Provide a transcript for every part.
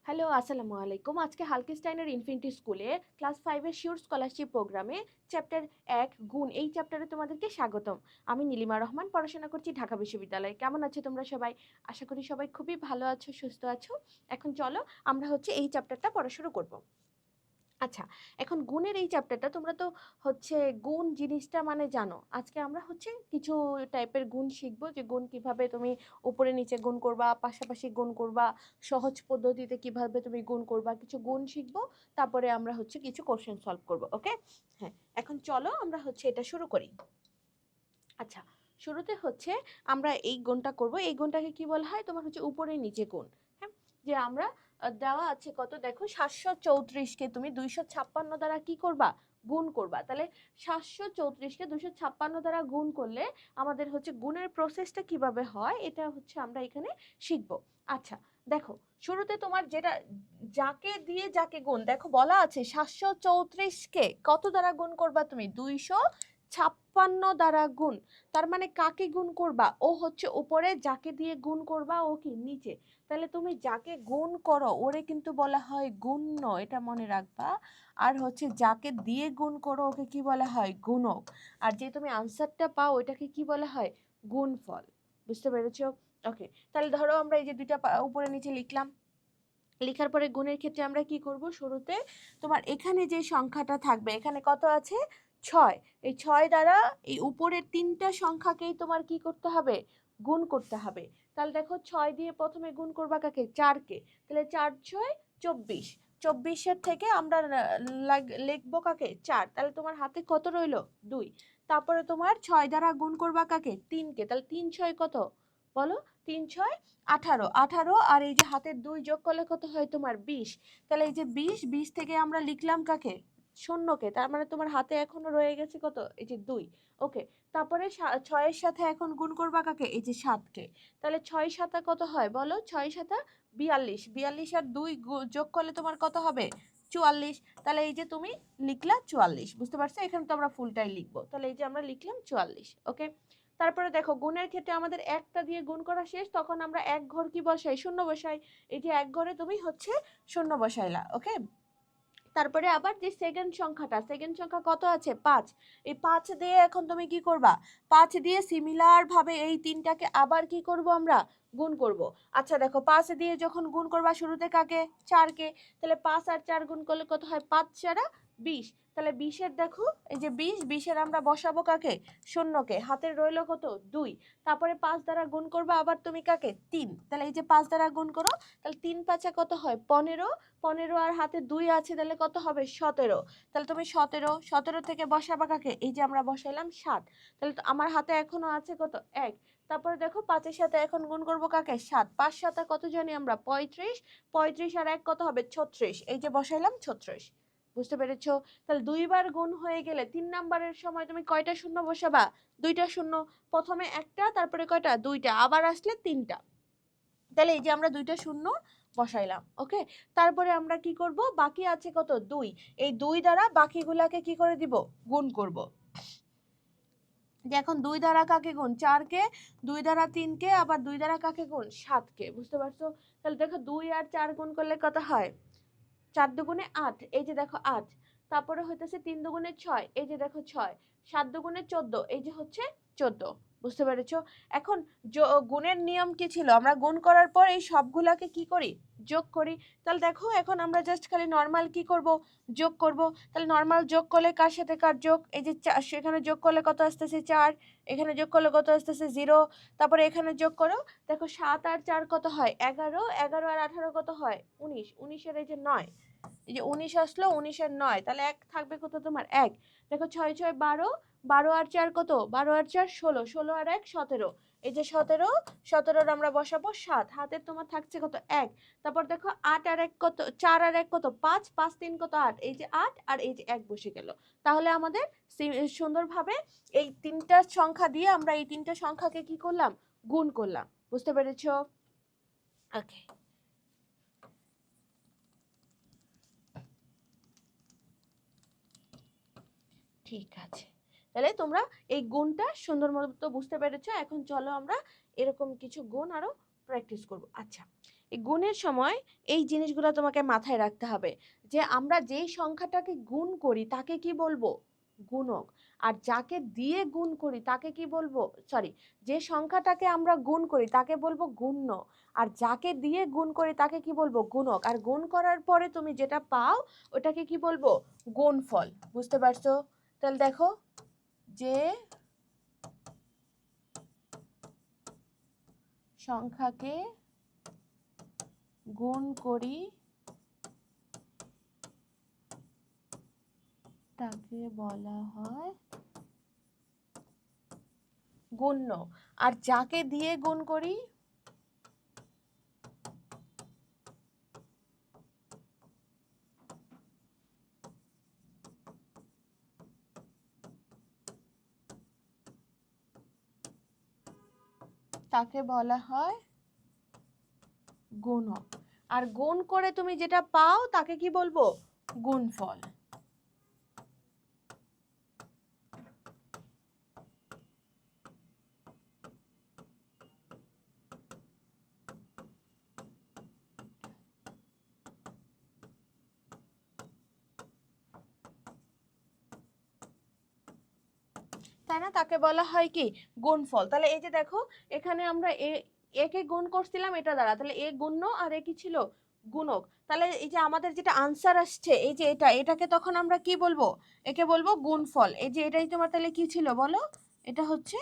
Hello, আসসালামু আলাইকুম। আজকে হালকেস্টাইনের ইনফিনিটি স্কুলে ক্লাস 5 এর শিওর স্কলারশিপ প্রোগ্রামে চ্যাপ্টার 1 গুণ এই চ্যাপ্টারে তোমাদেরকে স্বাগতম। আমি নীলিমা রহমান, পড়াশোনা করছি ঢাকা বিশ্ববিদ্যালয়ে। কেমন আছো তোমরা সবাই? আশা করি সবাই খুবই ভালো আছো, সুস্থ আছো। এখন চলো আমরা এই চ্যাপ্টারটা পড়া শুরু করব। আচ্ছা, এখন গুণের এই চ্যাপ্টারটা তোমরা তো গুণ জিনিসটা মানে জানো। আজকে আমরা কিছু টাইপের গুণ শিখবো, যে গুণ কিভাবে তুমি উপরে নিচে গুণ করবা, পাশাপাশি গুণ করবা, সহজ পদ্ধতিতে কিভাবে তুমি গুণ করবা, কিছু গুণ শিখবো। তারপরে আমরা কিছু কোশ্চেন সলভ করব। ওকে, হ্যাঁ, এখন চলো আমরা এটা শুরু করি। আচ্ছা, শুরুতে আমরা এই গুণটা করব। এই গুণটাকে কি বলা হয়? তোমার উপরে নিচে গুণ। হ্যাঁ, যে আমরা দেওয়া আছে কত, দেখো 734কে তুমি 256 দ্বারা কি করবা? গুণ করবা। তাহলে 734কে 256 দ্বারা গুণ করলে আমাদের গুণের প্রসেসটা কিভাবে হয়, এটা আমরা এখানে শিখব। আচ্ছা, দেখো শুরুতে তোমার যেটা, যাকে দিয়ে যাকে গুণ, দেখো বলা আছে 734কে কত দ্বারা গুণ করবা? তুমি 256 দ্বারা গুণ। তার মানে কাকে গুণ করবা? ও উপরে, যাকে দিয়ে গুণ করবা ও কি নিচে। তাহলে তুমি যাকে গুণ করো ওরে কিন্তু বলা হয় গুণ্য, এটা মনে রাখবা। আর যাকে দিয়ে গুণ করো ওকে কি বলা হয়? গুণক। আর যে তুমি আনসারটা পাও ওইটাকে কি বলা হয়? গুণফল। বুঝতে পেরেছো? ওকে, তাহলে ধরো আমরা এই যে দুইটা উপরে নিচে লিখলাম। লেখার পরে গুণের ক্ষেত্রে আমরা কি করব? শুরুতে তোমার এখানে যে সংখ্যাটা থাকবে, এখানে কত আছে? 6। এই 6 দ্বারা এই উপরের তিনটা সংখ্যাকেই তোমার কি করতে হবে? গুণ করতে হবে। তাহলে দেখো 6 দিয়ে প্রথমে গুণ করবা কাকে? 4কে। তাহলে 4 6 24। 24-এর থেকে আমরা লিখবো কাকে? 4। তাহলে তোমার হাতে কত রইলো? 2। তারপরে তোমার 6 দ্বারা গুণ করবা কাকে? 3কে। তাহলে 3 6 কত? বলো। 3 6 18। 18 আর এই যে হাতের 2 যোগ করলে কত হয় তোমার? 20। তাহলে এই যে 20, 20 থেকে আমরা লিখলাম কাকে? শূন্যকে। তার মানে তোমার হাতে এখনো রয়ে গেছে কত? এই যে 2। ওকে, তারপরে 6 এর সাথে এখন গুণ করবা কাকে? এই যে 7কে। তাহলে 6 7 কত হয় বলো? 6 7 42। 42 আর 2 যোগ করলে তোমার কত হবে? 44। তাহলে এই যে তুমি লিখলা 44। বুঝতে পারছো? এখানে তো আমরা ফুলটাই লিখবো। তাহলে এই যে আমরা লিখলাম 44। ওকে, তারপরে দেখো গুণের ক্ষেত্রে আমাদের একটা দিয়ে গুণ করা শেষ, তখন আমরা এক ঘর কি বসাই? শূন্য বসাই। এই যে এক ঘরে তুমি শূন্য বসাইলা। ওকে, তারপরে আবার যে সেকেন্ড সংখ্যা কত আছে? 5। এই 5 দিয়ে এখন তুমি কি করবা? 5 দিয়ে সিমিলার ভাবে এই তিনটাকে আবার কি করব? আমরা গুণ করব। আচ্ছা দেখো, 5 দিয়ে যখন গুণ করবা শুরুতে কাকে? 4কে। তাহলে 5 আর 4 গুণ করলে কত হয়? 5 4 20। তাহলে 20-এর দেখো এই যে 20, 20-এর আমরা বসাবো কাকে? শূন্যকে। হাতের রইলো কত? 2। তারপরে 5 দ্বারা গুণ করবা আবার তুমি কাকে? 3। তাহলে এই যে 5 দ্বারা গুণ করো, তাহলে 3 5 কত হয়? 15। 15 আর হাতে 2 আছে, তাহলে কত হবে? 17। তাহলে তুমি 17 থেকে বসাবা কাকে? এই যে আমরা বসাইলাম 7। তাহলে তো আমার হাতে এখনো আছে কত? 1। তারপরে দেখো 5-এর সাথে এখন গুণ করব কাকে? 7। 5 7 কত জানি আমরা? 35। 35 আর 1 কত হবে? 36। এই যে বসাইলাম 36। বুঝতে পেরেছো? তাহলে দুইবার গুণ হয়ে গেলে 3 নাম্বারের সময় তুমি কয়টা শূন্য বসাবা? 2টা শূন্য। প্রথমে একটা, তারপরে কয়টা? 2টা, আবার আসলে 3টা। তাহলে এই যে আমরা 2টা শূন্য বসাইলাম। ওকে, তারপরে আমরা কি করব? বাকি আছে কত? 2। এই 2 দ্বারা বাকিগুলাকে কি করে দিব? গুণ করব। যে এখন 2 দ্বারা কাকে গুণ? 4কে। 2 দ্বারা 3কে, আবার 2 দ্বারা কাকে গুণ? 7কে। বুঝতে পারছো? তাহলে দেখো 2 আর 4 গুণ করলে কত হয়? 4 দুগুণে 8। এই যে দেখো 8। তারপরে হইতেছে 3 দুগুণে 6। এই যে দেখো 6। 7 দুগুণে 14। এই যে 14। বুঝতে পেরেছো? এখন গুণের নিয়ম কি ছিল? আমরা গুণ করার পর এই সবগুলাকে কি করি? যোগ করি। তাহলে দেখো এখন আমরা জাস্ট খালি নরমাল কি করব? যোগ করব। তাহলে নরমাল যোগ করলে কার সাথে কার যোগ? এই যে সেখানে যোগ করলে কত আসতেছে? 4। এখানে যোগ করলে কত আসতেছে? 0। তারপরে এখানে যোগ করো। দেখো 7 আর 4 কত হয়? 11। 11 আর 18 কত হয়? 19। 19 এর এই যে 9। এই যে 19 আসলো, 19 এর 9। তাহলে 1 থাকবে কত তোমার? 1। দেখো 6 6 12। 12 আর 4 কত? 12 আর 4 16। 16 আর 1 17। এই যে 17। 17-র আমরা বসাবো 7। হাতে তোমার থাকছে কত? 1। তারপর দেখো 8 আর 1 কত? 4 আর 1 কত? 5। 5 3 কত? 8। এই যে 8 আর এই যে 1 বসে গেল। তাহলে আমাদের সুন্দরভাবে এই তিনটা সংখ্যা দিয়ে আমরা এই তিনটা সংখ্যাকে কি করলাম? গুণ করলাম। বুঝতে পেরেছো? ওকে, ঠিক আছে। তাহলে তোমরা এই গুণটা সুন্দর মতো বুঝতে পেরেছো। এখন চলো আমরা এরকম কিছু গুণ আরো প্র্যাকটিস করব। আচ্ছা, এই গুণের সময় এই জিনিসগুলো তোমাকে মাথায় রাখতে হবে যে আমরা যেই সংখ্যাটাকে গুণ করি তাকে কি বলবো? গুণক। আর যাকে দিয়ে গুণ করি তাকে কি বলবো? সরি, যে সংখ্যাটাকে আমরা গুণ করি তাকে বলবো গুণ্য, আর যাকে দিয়ে গুণ করি তাকে কি বলবো? গুণক। আর গুণ করার পরে তুমি যেটা পাও ওটাকে কি বলবো? গুণফল। বুঝতে পারছো? তাহলে দেখো, যে সংখ্যাকে গুণ করি তাকে বলা হয় গুণ্য, আর যাকে দিয়ে গুণ করি তাকে বলা হয় গুণক। আর গুণ করে তুমি যেটা পাও তাকে কি বলবো? গুণফল। তাই না? তাকে বলা হয় কি? গুণফল। তাহলে এই যে দেখো, এখানে আমরা একে গুণ করছিলাম এটা দ্বারা, তাহলে এ গুণ্য আর এ কি ছিল? গুণক। তাহলে এই যে আমাদের যেটা আনসার আসছে এই যে এটাকে তখন আমরা কি বলবো? একে বলবো গুণফল। এই যে এটাই তোমার তাহলে কি ছিল বলো? এটা হচ্ছে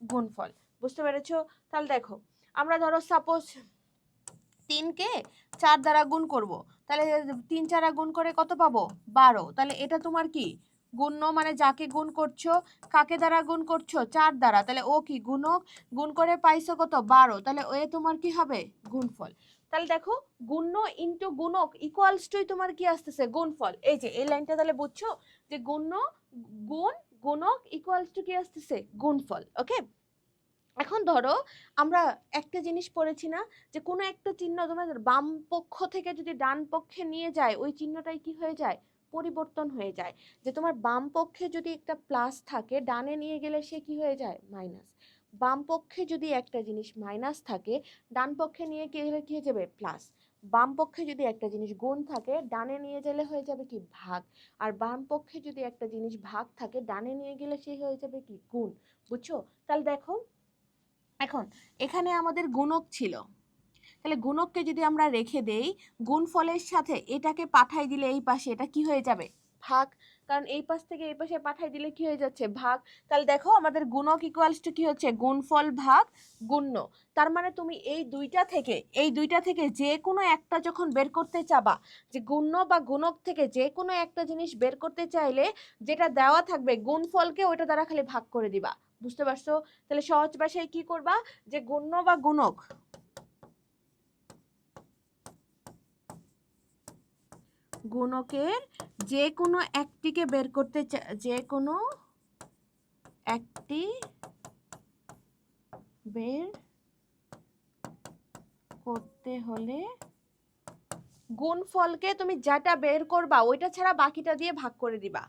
গুণফল। বুঝতে পেরেছো? তাহলে দেখো, আমরা ধরো সাপোজ 3কে 4 দ্বারা গুণ করব, তাহলে 3 4 গুণ করে কত পাবো? 12। তাহলে এটা তোমার কি? গুণ্য, মানে যাকে গুণ করছো কাকে দ্বারা গুণ করছো? 4 দ্বারা, তাহলে ও কি? গুণক। গুণ করে পাইছো কত? 12। তাহলে এ তোমার কি হবে? গুণফল। তাহলে দেখো, গুণ্য ইনটু গুণক ইকুয়ালস টু তোমার কি আসতেছে? গুণফল। এই যে এই লাইনটা তাহলে বুঝছো যে গুণ্য গুণ গুণক ইকুয়ালস টু কি আসতেছে? গুণফল। ওকে, এখন ধরো আমরা একটা জিনিস পড়েছি না, যে কোনো একটা চিহ্ন তোমাদের বাম পক্ষ থেকে যদি ডান পক্ষে নিয়ে যায় ওই চিহ্নটাই কি হয়ে যায়? পরিবর্তন হয়ে যায়। যে তোমার বাম পক্ষে যদি একটা প্লাস থাকে ডানে নিয়ে গেলে সে কি হয়ে যায়? মাইনাস। বাম পক্ষে যদি একটা জিনিস মাইনাস থাকে ডান পক্ষে নিয়ে গেলে কি হয়ে যাবে? প্লাস। বাম পক্ষে যদি একটা জিনিস গুণ থাকে ডানে নিয়ে গেলে হয়ে যাবে কি? ভাগ। আর বাম পক্ষে যদি একটা জিনিস ভাগ থাকে ডানে নিয়ে গেলে সে হয়ে যাবে কি? গুণ। বুঝছো? তাহলে দেখো, এখন এখানে আমাদের গুণক ছিল, তাহলে গুণককে যদি আমরা রেখে দেই গুণফলের সাথে এটাকে পাঠাই দিলে এই পাশে এটা কি হয়ে যাবে? ভাগ। কারণ এই পাশ থেকে এই পাশে পাঠাই দিলে কি হয়ে যাচ্ছে? ভাগ। তাহলে দেখো আমাদের গুণক ইকুয়ালস টু কি হচ্ছে? গুণফল ভাগ গুণ্য। তার মানে তুমি এই দুইটা থেকে যে কোনো একটা যখন বের করতে চাবা, যে গুণ্য বা গুণক থেকে যে কোনো একটা জিনিস বের করতে চাইলে যেটা দেওয়া থাকবে গুণফলকে ওইটা দ্বারা খালি ভাগ করে দিবা। বুঝতে পারছো? তাহলে সহজ ভাষায় কি করবা? যে গুণ্য বা গুণক, গুণকের যে কোনো একটিকে বের করতে যে কোনো একটি বের করতে হলে গুণফলকে তুমি যেটা বের করবা ওইটা ছাড়া বাকিটা দিয়ে ভাগ করে দিবা।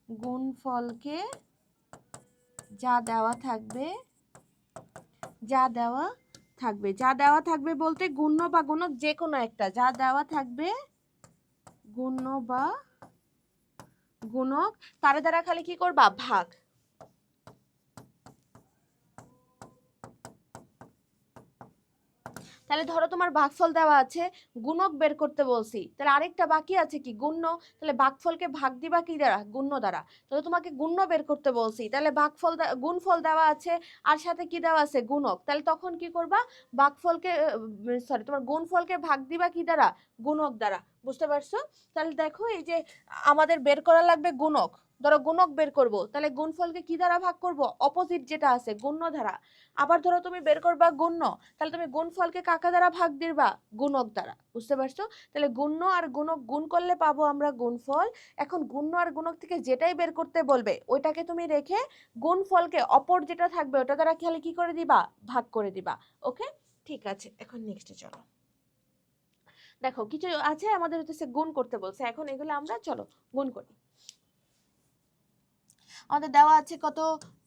গুণফলকে যা দেওয়া থাকবে যা দেওয়া থাকবে যা দেওয়া থাকবে বলতে গুণ্য বা গুণক যে কোনো একটা যা দেওয়া থাকবে গুণ্য বা গুণক তার দ্বারা খালি কি করবা? ভাগ। তাহলে ধরো তোমার ভাগফল দেওয়া আছে, গুণক বের করতে বলছি, তাহলে আরেকটা বাকি আছে কি? গুণ্য। তাহলে ভাগফলকে ভাগ দিবা কি দ্বারা? গুণ্য দ্বারা। তাহলে তোমাকে গুণ্য বের করতে বলছি, তাহলে ভাগফল গুণফল দেওয়া আছে আর সাথে কি দেওয়া আছে? গুণক। তাহলে তখন কি করবা? ভাগফলকে সরি তোমার গুণফলকে ভাগ দিবা কি দ্বারা? গুণক দ্বারা। বুঝতে পারছো? তাহলে দেখো এই যে আমাদের বের করা লাগবে গুণক, ধরো গুণক বের করব, তাহলে গুণফলকে কি দ্বারা ভাগ করব? অপোজিট যেটা আছে গুণ্য দ্বারা। আবার ধরো তুমি বের করবা গুণ্য, তাহলে তুমি গুণফলকে কাকা দ্বারা ভাগ দিবা? গুণক দ্বারা। বুঝতে পারছো? তাহলে গুণ্য আর গুণক গুণ করলে পাবো আমরা গুণফল। এখন গুণ্য আর গুণক থেকে যেটাই বের করতে বলবে ওইটাকে তুমি রেখে গুণফলকে অপর যেটা থাকবে ওটা দ্বারা খালি কি করে দিবা? ভাগ করে দিবা। ওকে, ঠিক আছে, এখন নেক্সটে চলো। দেখো কিছু আছে আমাদের হচ্ছে গুণ করতে বলছে, এখন এগুলো আমরা চলো গুণ করি। আমাদের দেওয়া আছে কত?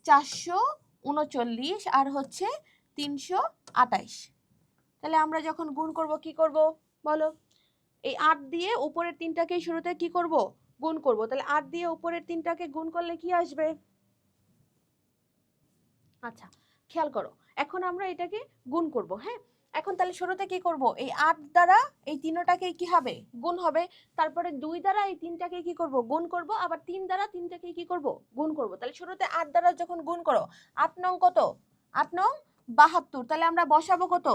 439 আর হচ্ছে 328। তাহলে আমরা যখন গুণ করব কি করব বলো, এই 8 দিয়ে উপরের তিনটাকে শুরুতে কি করব গুণ করব। তাহলে 8 দিয়ে উপরের তিনটাকে গুণ করলে কি আসবে? আচ্ছা খেয়াল করো, এখন আমরা এটাকে গুণ করব। হ্যাঁ, এখন তাহলে শুরুতে কি করব, এই 8 দ্বারা এই তিনটাকে কি হবে গুণ হবে, তারপরে 2 দ্বারা এই তিনটাকে কি করব গুণ করব, আবার 3 দ্বারা তিনটাকে কি করব গুণ করব। তাহলে শুরুতে 8 দ্বারা যখন গুণ করো, 8 নং কত, 8 নং 72, তাহলে আমরা বসাবো কত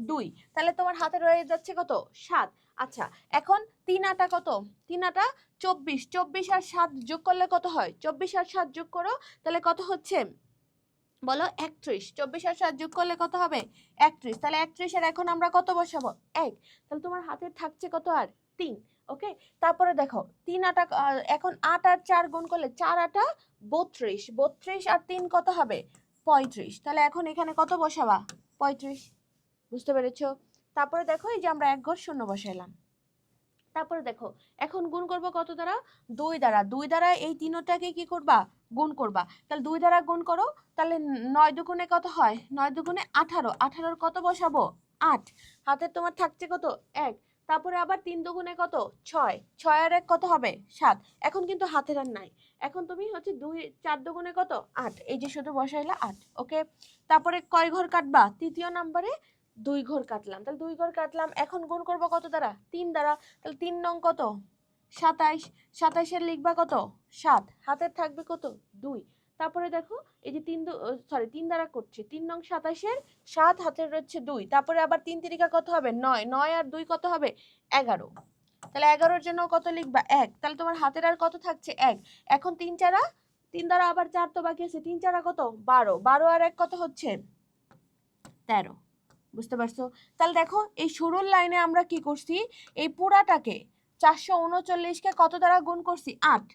2, তাহলে তোমার হাতে রয়ে যাচ্ছে কত 7। আচ্ছা এখন 3 আটা কত, 3 আটা 24, 24 আর 7 যোগ করলে কত হয়, 24 আর 7 যোগ করো, তাহলে কত হচ্ছে বলো 31। 24 আর 7 যোগ করলে কত হবে 31, তাহলে 31 এর এখন আমরা কত বসাবো 1, তাহলে তোমার হাতে থাকছে কত আর 3। ওকে, তারপরে দেখো 3 আটা এখন 8 আর 4 গুণ করলে 4 আটা 32, 32 আর 3 কত হবে 35, তাহলে এখন এখানে কত বসাবা 35। বুঝতে পেরেছো? তারপরে দেখো এই যে আমরা এক ঘর শূন্য বসাইলাম। তারপরে দেখো এখন গুণ করব কত দ্বারা, 2 দ্বারা। 2 দ্বারা এই তিনটাকে কি করবা গুণ করবা, তাহলে 2 দ্বারা গুণ করো, তাহলে 9 দুগুণে কত হয়, 9 দুগুণে 18, 18 কত বসাবো 8, হাতে তোমার থাকছে কত 1, তারপরে আবার 3 দুগুণে কত 6, 6 আর 1 কত হবে 7। এখন কিন্তু হাতের আর নাই, এখন তুমি হচ্ছে 2 4 দুগুণে কত 8, এই যে শুধু বসাইলা 8। ওকে, তারপরে কয় ঘর কাটবা, তৃতীয় নম্বরে 2 ঘর কাটলাম, তাহলে 2 ঘর কাটলাম। এখন গুণ করব কত দ্বারা, 3 দ্বারা, তাহলে 3 নং কত 27, 27 এর লিখবা কত 7, হাতের থাকবে কত 2। তারপরে দেখো এই যে 3 দ্বারা করছে, 3 নং 27 এর 7, হাতের রয়েছে 2, তারপরে আবার 3 তিরিকা কত হবে 9, 9 আর 2 কত হবে 11, তাহলে 11 এর জন্য কত লিখবা 1, তাহলে তোমার হাতের আর কত থাকছে 1। এখন 3 চারা, 3 দ্বারা আবার 4 তো বাকি আছে, 3 চারা কত 12, 12 আর 1 কত হচ্ছে 13। বুঝতে পারছো? তাহলে দেখো এই শুরুর লাইনে আমরা কি করছি, এই পুরাটাকে 439কে কত দ্বারা গুণ করছি 8,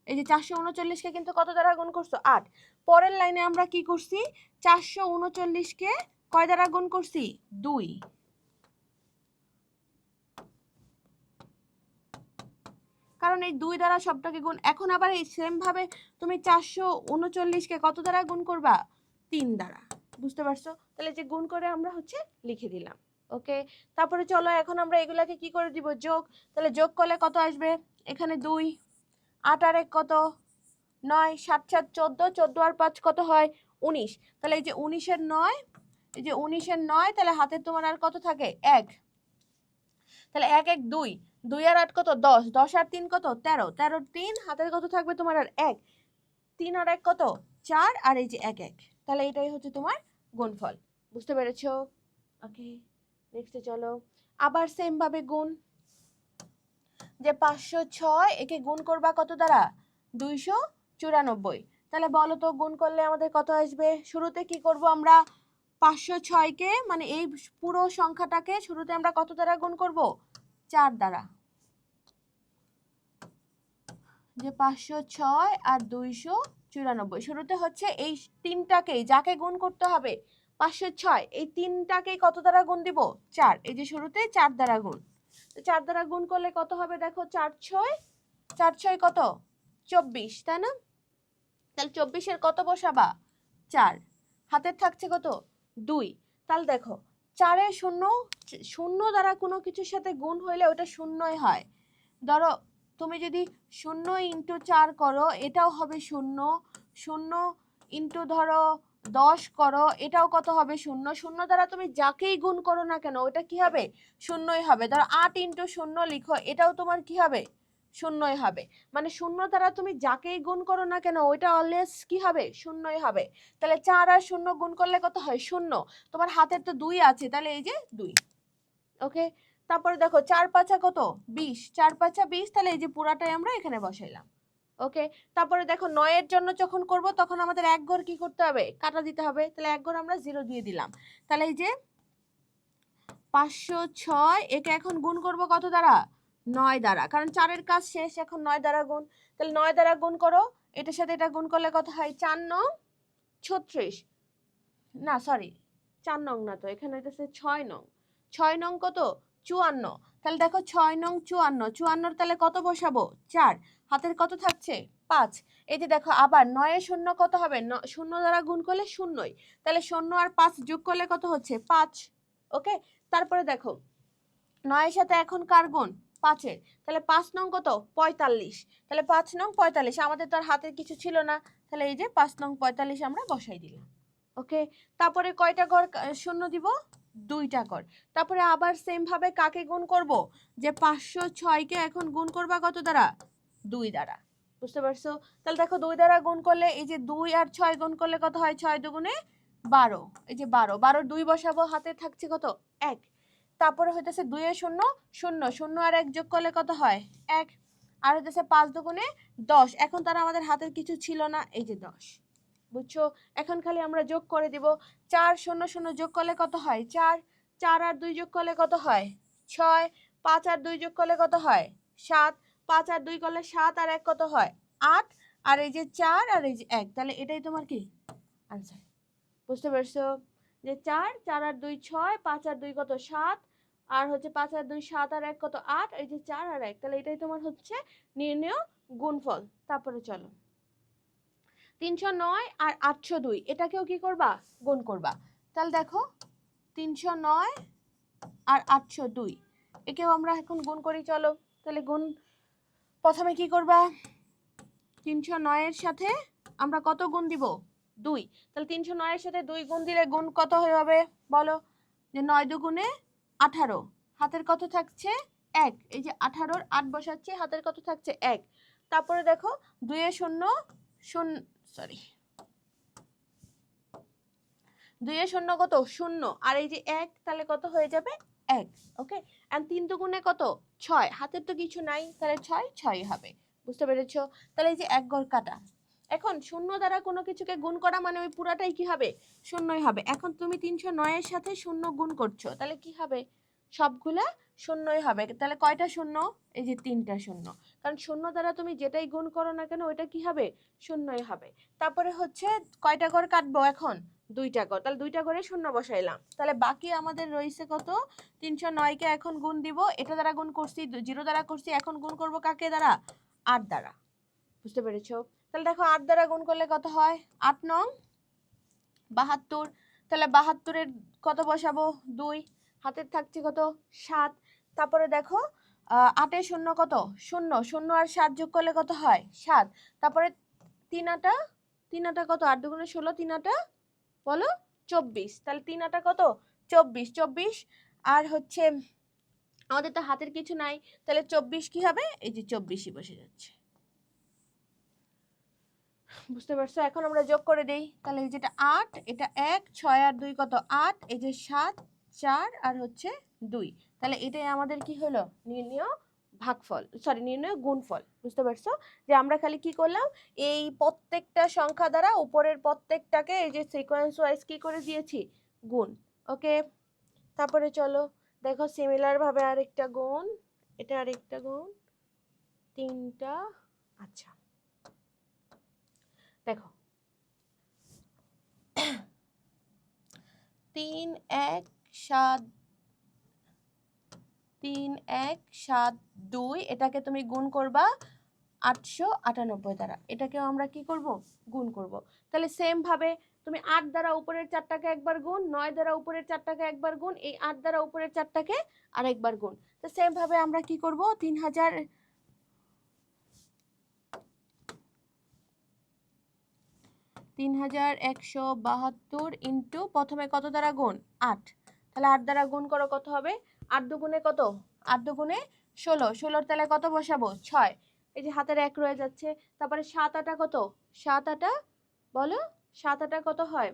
এই যে 439কে কিন্তু কত দ্বারা গুণ করছো 8। পরের লাইনে আমরা কি করছি, 439কে কয় দ্বারা গুণ করছি 2, কারণ এই 2 দ্বারা সবটাকে গুণ। এখন আবার এই সেম ভাবে তুমি 439কে কত দ্বারা গুণ করবা 3 দ্বারা। বুঝতে পারছো? তাহলে যে গুণ করে আমরা হচ্ছে লিখে দিলাম। ওকে, তারপরে চলো এখন আমরা এগুলাকে কি করে দিব যোগ, তাহলে যোগ করলে কত আসবে, এখানে 2, 8 আর 1 কত 9, 7 7 14, 14 আর 5 কত হয় 19, তাহলে এই যে 19 এর 9, এই যে 19 এর 9, তাহলে হাতে তোমার আর কত থাকে 1, তাহলে 1 1 2, 2 আর 8 কত 10, 10 আর 3 কত 13, 13 3, হাতের কত থাকবে তোমার আর 1, 3 আর 1 কত 4, আর এই যে 1 1, তাহলে এটাই হচ্ছে তোমার গুণফল। বুঝতে পেরেছো? ওকে, নেক্সটে চলো আবার সেম ভাবে গুণ, যে 506 একে গুণ করবা কত দ্বারা 294, তাহলে বলো তো গুণ করলে আমাদের কত আসবে। শুরুতে কি করব আমরা 506কে মানে এই পুরো সংখ্যাটাকে শুরুতে আমরা কত দ্বারা গুণ করব 4 দ্বারা, যে 506 আর 294, শুরুতে হচ্ছে এই তিনটাকেই যাকে গুণ করতে হবে 506, এই তিনটাকেই কত দ্বারা গুণ দিব 4, এই যে শুরুতে 4 দ্বারা গুণ। তো 4 দ্বারা গুণ করলে কত হবে দেখো 4 6, 4 6 কত 24, তাই না? তাহলে 24 এর কত বসাবা 4, হাতের থাকছে কত 2, তাহলে দেখো 4 এর শূন্য, শূন্য দ্বারা কোনো কিছুর সাথে গুণ হইলে ওটা শূন্যই হয়। ধরো তুমি যদি 0 ইন্টু 4 করো এটাও হবে 0, 0 ইন্টু ধরো 10 করো এটাও কত হবে 0, 0 দ্বারা তুমি যাকেই গুণ করো না কেন ওটা কি হবে শূন্যই হবে। ধরো 8 ইন্টু 0 লিখো এটাও তোমার কি হবে শূন্যই হবে, মানে 0 দ্বারা তুমি যাকেই গুণ করো না কেন ওইটা অলওয়েজ কি হবে শূন্যই হবে। তাহলে 4 আর 0 গুণ করলে কত হয় 0, তোমার হাতের তো 2 আছে তাহলে এই যে 2। ওকে, তারপরে দেখো 4 5 কত 20, 4 5 20, তাহলে এই যে পুরাটাই আমরা এখানে বসাইলাম। ওকে, তারপরে দেখো 9 এর জন্য যখন করব তখন আমাদের এক ঘর কি করতে হবে কাটা দিতে হবে, তাহলে এক ঘর আমরা 0 দিয়ে দিলাম। তাহলে এই যে 506 একে এখন গুণ করব কত দ্বারা 9 দ্বারা, কারণ 4 এর কাজ শেষ, এখন 9 দ্বারা গুণ। তাহলে 9 দ্বারা গুণ করো, এটার সাথে এটা গুণ করলে কত হয় 4 9 36, না সরি 4 নং না, তো এখানে হইতেছে 6 নং, 6 নং কত 54, তাহলে দেখো 6 নং 54, 54 তাহলে কত বসাবো 4, হাতের কত থাকছে 5। এই যে দেখো আবার 9 এর শূন্য কত হবে, শূন্য দ্বারা গুণ করলে শূন্যই, তাহলে শূন্য আর 5 যোগ করলে কত হচ্ছে 5। ওকে, তারপরে দেখো 9 এর সাথে এখন কার গুণ 5 এর, তাহলে 5 নং কত 45, তাহলে 5 নং 45, আমাদের তো আর হাতে কিছু ছিল না, তাহলে এই যে 5 নং 45 আমরা বসাই দিলাম। ওকে, তারপরে কয়টা ঘর শূন্য দিব, 2টা ঘর। তারপরে আবার সেম ভাবে কাকে গুণ করব, যে 506 কে এখন গুণ করবা কত দ্বারা, 2 দ্বারা। বুঝতে পারছো? তাহলে দেখো 2 দ্বারা গুণ করলে এই যে 2 আর 6 গুণ করলে কত হয়, 6 দুগুণে 12, এই যে 12, 12 2 বসাবো, হাতে থাকছে কত 1। তারপরে হইতেছে 2 এর শূন্য শূন্য, শূন্য আর 1 যোগ করলে কত হয় 1, আর হইতেছে 5 দুগুণে 10, এখন তারা আমাদের হাতের কিছু ছিল না, এই যে 10। বুঝছো? এখন খালি আমরা যোগ করে দিব, 4 0 0 যোগ করলে কত হয় 4, 4 আর 2 যোগ করলে কত হয় 6, 5 আর 2 যোগ করলে কত হয় 7, 5 আর 2 করলে 7 আর 1 কত হয় 8, আর এই যে 4 আর এই যে 1, তাহলে এটাই তোমার কি आंसर। বুঝতে পারছো? যে 4, 4 আর 2 6, 5 আর 2 কত 7, আর হচ্ছে 5 আর 2 7 আর 1 কত 8, এই যে 4 আর 1, তাহলে এটাই তোমার হচ্ছে নির্ণেয় গুণফল। তারপরে চলো 309 আর 802, এটাকেও কি করবা গুণ করবা। তাহলে দেখো 309 আর 802, একেও আমরা এখন গুণ করি, চলো। তাহলে গুণ প্রথমে কি করবা, 309 এর সাথে আমরা কত গুণ দিব 2, তাহলে 309 এর সাথে 2 গুণ দিলে গুণ কত হবে বলো, যে 9 দুগুণে 18, হাতের কত থাকছে 1, এই যে 18 এর 8 বসাচ্ছি, হাতের কত থাকছে 1। তারপরে দেখো 2 এর শূন্য শূন্য, সরি 2 এর শূন্য কত শূন্য, আর এই যে 1, তাহলে কত হয়ে যাবে 1। ওকে, এন্ড 3 দুগুণে কত 6, হাতের তো কিছু নাই, তাহলে 6 6 হবে। বুঝতে পেরেছো? তাহলে এই যে 1 ঘর কাটা। এখন শূন্য দ্বারা কোনো কিছুকে গুণ করা মানে ওই পুরাটাই কি হবে শূন্যই হবে। এখন তুমি 309 এর সাথে শূন্য গুণ করছো, তাহলে কি হবে সবগুলা শূন্যই হবে। তাহলে কয়টা শূন্য, এই যে 3টা শূন্য, কারণ শূন্য দ্বারা তুমি যেটাই গুণ করো না কেন ওইটা কি হবে শূন্যই হবে। তারপরে হচ্ছে কয়টা ঘর কাটবো এখন 2টা ঘর, তাহলে 2টা ঘরে শূন্য বসাইলাম, তাহলে বাকি আমাদের রয়েছে কত 309 কে এখন গুণ দিব, এটা দ্বারা গুণ করছি 0 দ্বারা করছি, এখন গুণ করব কাকে দ্বারা 8 দ্বারা। বুঝতে পেরেছো? তাহলে দেখো 8 দ্বারা গুণ করলে কত হয় 8 নং 72, তাহলে 72 এর কত বসাবো 2, হাতের থাকছে কত 7। তারপরে দেখো 8 এর শূন্য কত শূন্য, শূন্য আর 7 যোগ করলে কত হয় 7। তারপরে 3 আটা, 3 আটা কত 8 দুগুণে 16, 3 আটা বলো 24, তাহলে 3 আটা কত 24, 24 আর হচ্ছে আমাদের তো হাতের কিছু নাই, তাহলে 24 কি হবে, এই যে 24ই বসে যাচ্ছে। বুঝতে পারছো? এখন আমরা যোগ করে দেই, তাহলে এই যেটা 8, এটা 1, 6 আর 2 কত 8, এই যে 7, 4 আর হচ্ছে 2, তাহলে এটাই আমাদের কি হলো নির্ণেয় ভাগফল, সরি নির্ণেয় গুণফল। বুঝতে পারছো? যে আমরা খালি কি করলাম, এই প্রত্যেকটা সংখ্যা দ্বারা উপরের প্রত্যেকটাকে এই যে সিকোয়েন্স ওয়াইজ কি করে দিয়েছি গুণ। ওকে, তারপরে চলো দেখো সিমিলার ভাবে আরেকটা গুণ, এটা আরেকটা গুণ 3টা। আচ্ছা দেখো 3 1 7 3 1 7 2, এটাকে তুমি গুণ করবা 898 দ্বারা, এটাকেও আমরা কি করব গুণ করব। তাহলে সেম ভাবে তুমি 8 দ্বারা উপরের 4টাকে একবার গুণ, 9 দ্বারা উপরের 4টাকে একবার গুণ, এই 8 দ্বারা উপরের 4টাকে আরেকবার গুণ। তো সেম ভাবে আমরা কি করব 3172 ইন্টু প্রথমে কত দ্বারা গুণ 8, তাহলে 8 দ্বারা গুণ করো কত হবে 8 দুগুণে কত 8 দুগুণে 16, 16 তাহলে কত বসাবো 6, এই যে হাতের 1 রয়ে যাচ্ছে। তারপরে 7 আটা কত 7 আটা বলো 7 আটা কত হয়,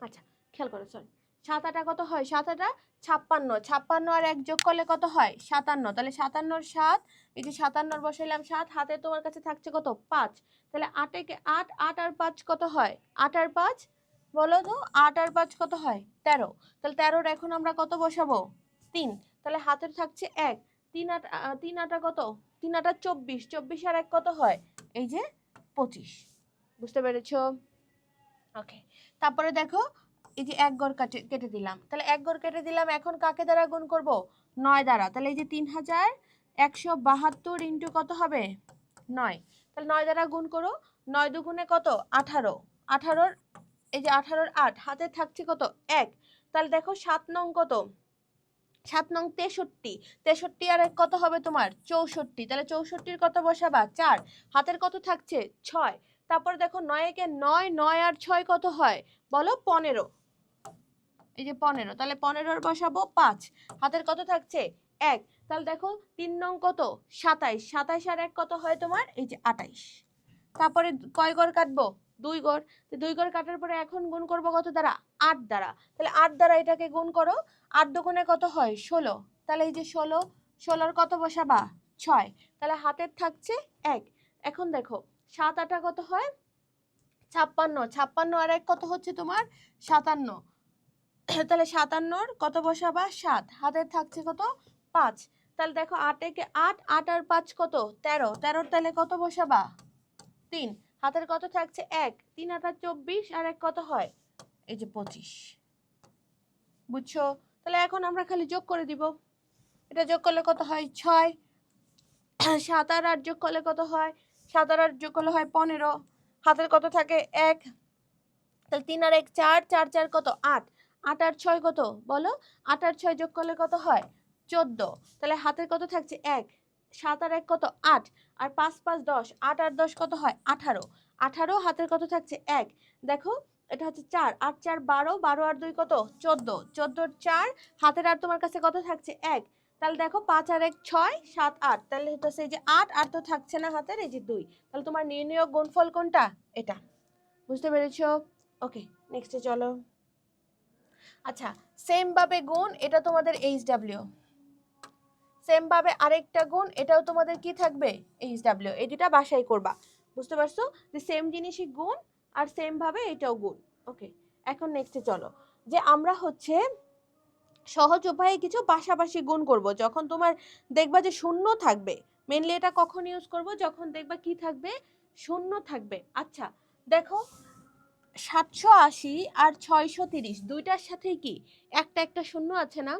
আচ্ছা খেয়াল করো সরি, 7 আটা কত হয় 7 আটা 56, 56 আর 1 যোগ করলে কত হয় 57, তাহলে 57 7, এই যে 57 বসাইলাম 7, হাতে তোমার কাছে থাকছে কত 5, তাহলে 8 এ 8, 8 আর 5 কত হয় 8 আর 5 বলো তো 8 আর 5 কত হয় 13, তাহলে 13 এখন আমরা কত বসাবো 3, তাহলে হাতের থাকছে 1, 3 আটা 3 আটা কত 3 আটা 24, 24 আর 1 কত হয় এই যে 25। বুঝতে পেরেছো? ওকে, তারপরে দেখো এই যে এক ঘর কেটে দিলাম, তাহলে এক ঘর কেটে দিলাম, এখন কাকে দ্বারা গুণ করব? 9 দ্বারা। তাহলে এই যে 3172 ইন্টু কত হবে? 9। তাহলে 9 দ্বারা গুণ করো, 9 দুগুণে কত? 18। 18 এই যে 18 8, হাতে থাকছে কত? 1। তাহলে দেখো 7 নং কত? 7 নং 63। 63 আর 1 কত হবে তোমার? 64। তাহলে 64 কত বসাবা? 4। হাতের কত থাকছে? 6। তারপর দেখো 9 একে 9, 9 আর 6 কত হয় বলো? 15। এই যে 15, তাহলে 15 বসাবো 5। হাতের কত থাকছে? 1। তাহলে দেখো 3 নং কত? 27। 27 আর 1 কত হয় তোমার? এই যে 28। তারপরে কয় ঘর কাটবো? 2 ঘর। 2 ঘর কাটার পরে এখন গুণ করব কত দ্বারা? 8 দ্বারা। তাহলে 8 দ্বারা এটাকে গুণ করো, 8 দুগুণে কত হয়? 16। তাহলে এই যে 16, 16 কত বসাবা? 6। তাহলে হাতের থাকছে 1। এখন দেখো 7 8 কত হয়? 56। 56 আর 1 কত হচ্ছে তোমার? 57। তাহলে 57 কত বসাবা? 7। হাতের থাকছে কত? 5। তাহলে দেখো 8 একে 8, 8 আর 5 কত? 13। 13 তাহলে কত বসাবা? 3। হাতের কত থাকছে? 1। 3 8 24 আর 1 কত হয়? এই যে 25। বুঝছো? তাহলে এখন আমরা খালি যোগ করে দিব। এটা যোগ করলে কত হয়? 6। 7 আর 8 যোগ করলে কত হয়? 7 আর 8 যোগ করলে হয় 15। হাতের কত থাকে? 1। তাহলে 3 আর 1 4, 4 4 কত? 8। 8 আর 6 কত বলো? 8 আর 6 যোগ করলে কত হয়? 14। তাহলে হাতের কত থাকছে? 1। 7 আর 1 কত? 8। আর 5 5 10, 8 আর 10 কত হয়? 18। 18, হাতের কত থাকছে? 1। দেখো এটা হচ্ছে 4, 8 4 12, 12 আর 2 কত? 14। 14 4, হাতের আর তোমার কাছে কত থাকছে? 1। তাহলে দেখো 5 আর 1 6, 7 8, তাহলে হচ্ছে এই যে 8 আর তো থাকছে না হাতের, এই যে 2। তাহলে তোমার নির্ণয় গুণফল কোনটা? এটা। বুঝতে পেরেছো? ওকে, নেক্সটে চলো। আচ্ছা, সেম ভাবে গুণ, এটা তোমাদের HW। সেম ভাবে আরেকটা গুণ, এটাও তোমাদের কি থাকবে? HW। এই দুটা বাসায় করবা। বুঝতে পারছো? যে সেম জিনিসই গুণ আর সেম ভাবে এটাও গুণ। ওকে, এখন নেক্সটে চলো, যে আমরা হচ্ছে সহজ উপায়ে কিছু পাশাপাশি গুণ করব। যখন তোমার দেখবা যে শূন্য থাকবে, মেনলি এটা কখন ইউজ করব? যখন দেখবা কি থাকবে? শূন্য থাকবে। আচ্ছা দেখো 780 আর 630 দুইটার সাথেই কি একটা একটা শূন্য আছে না?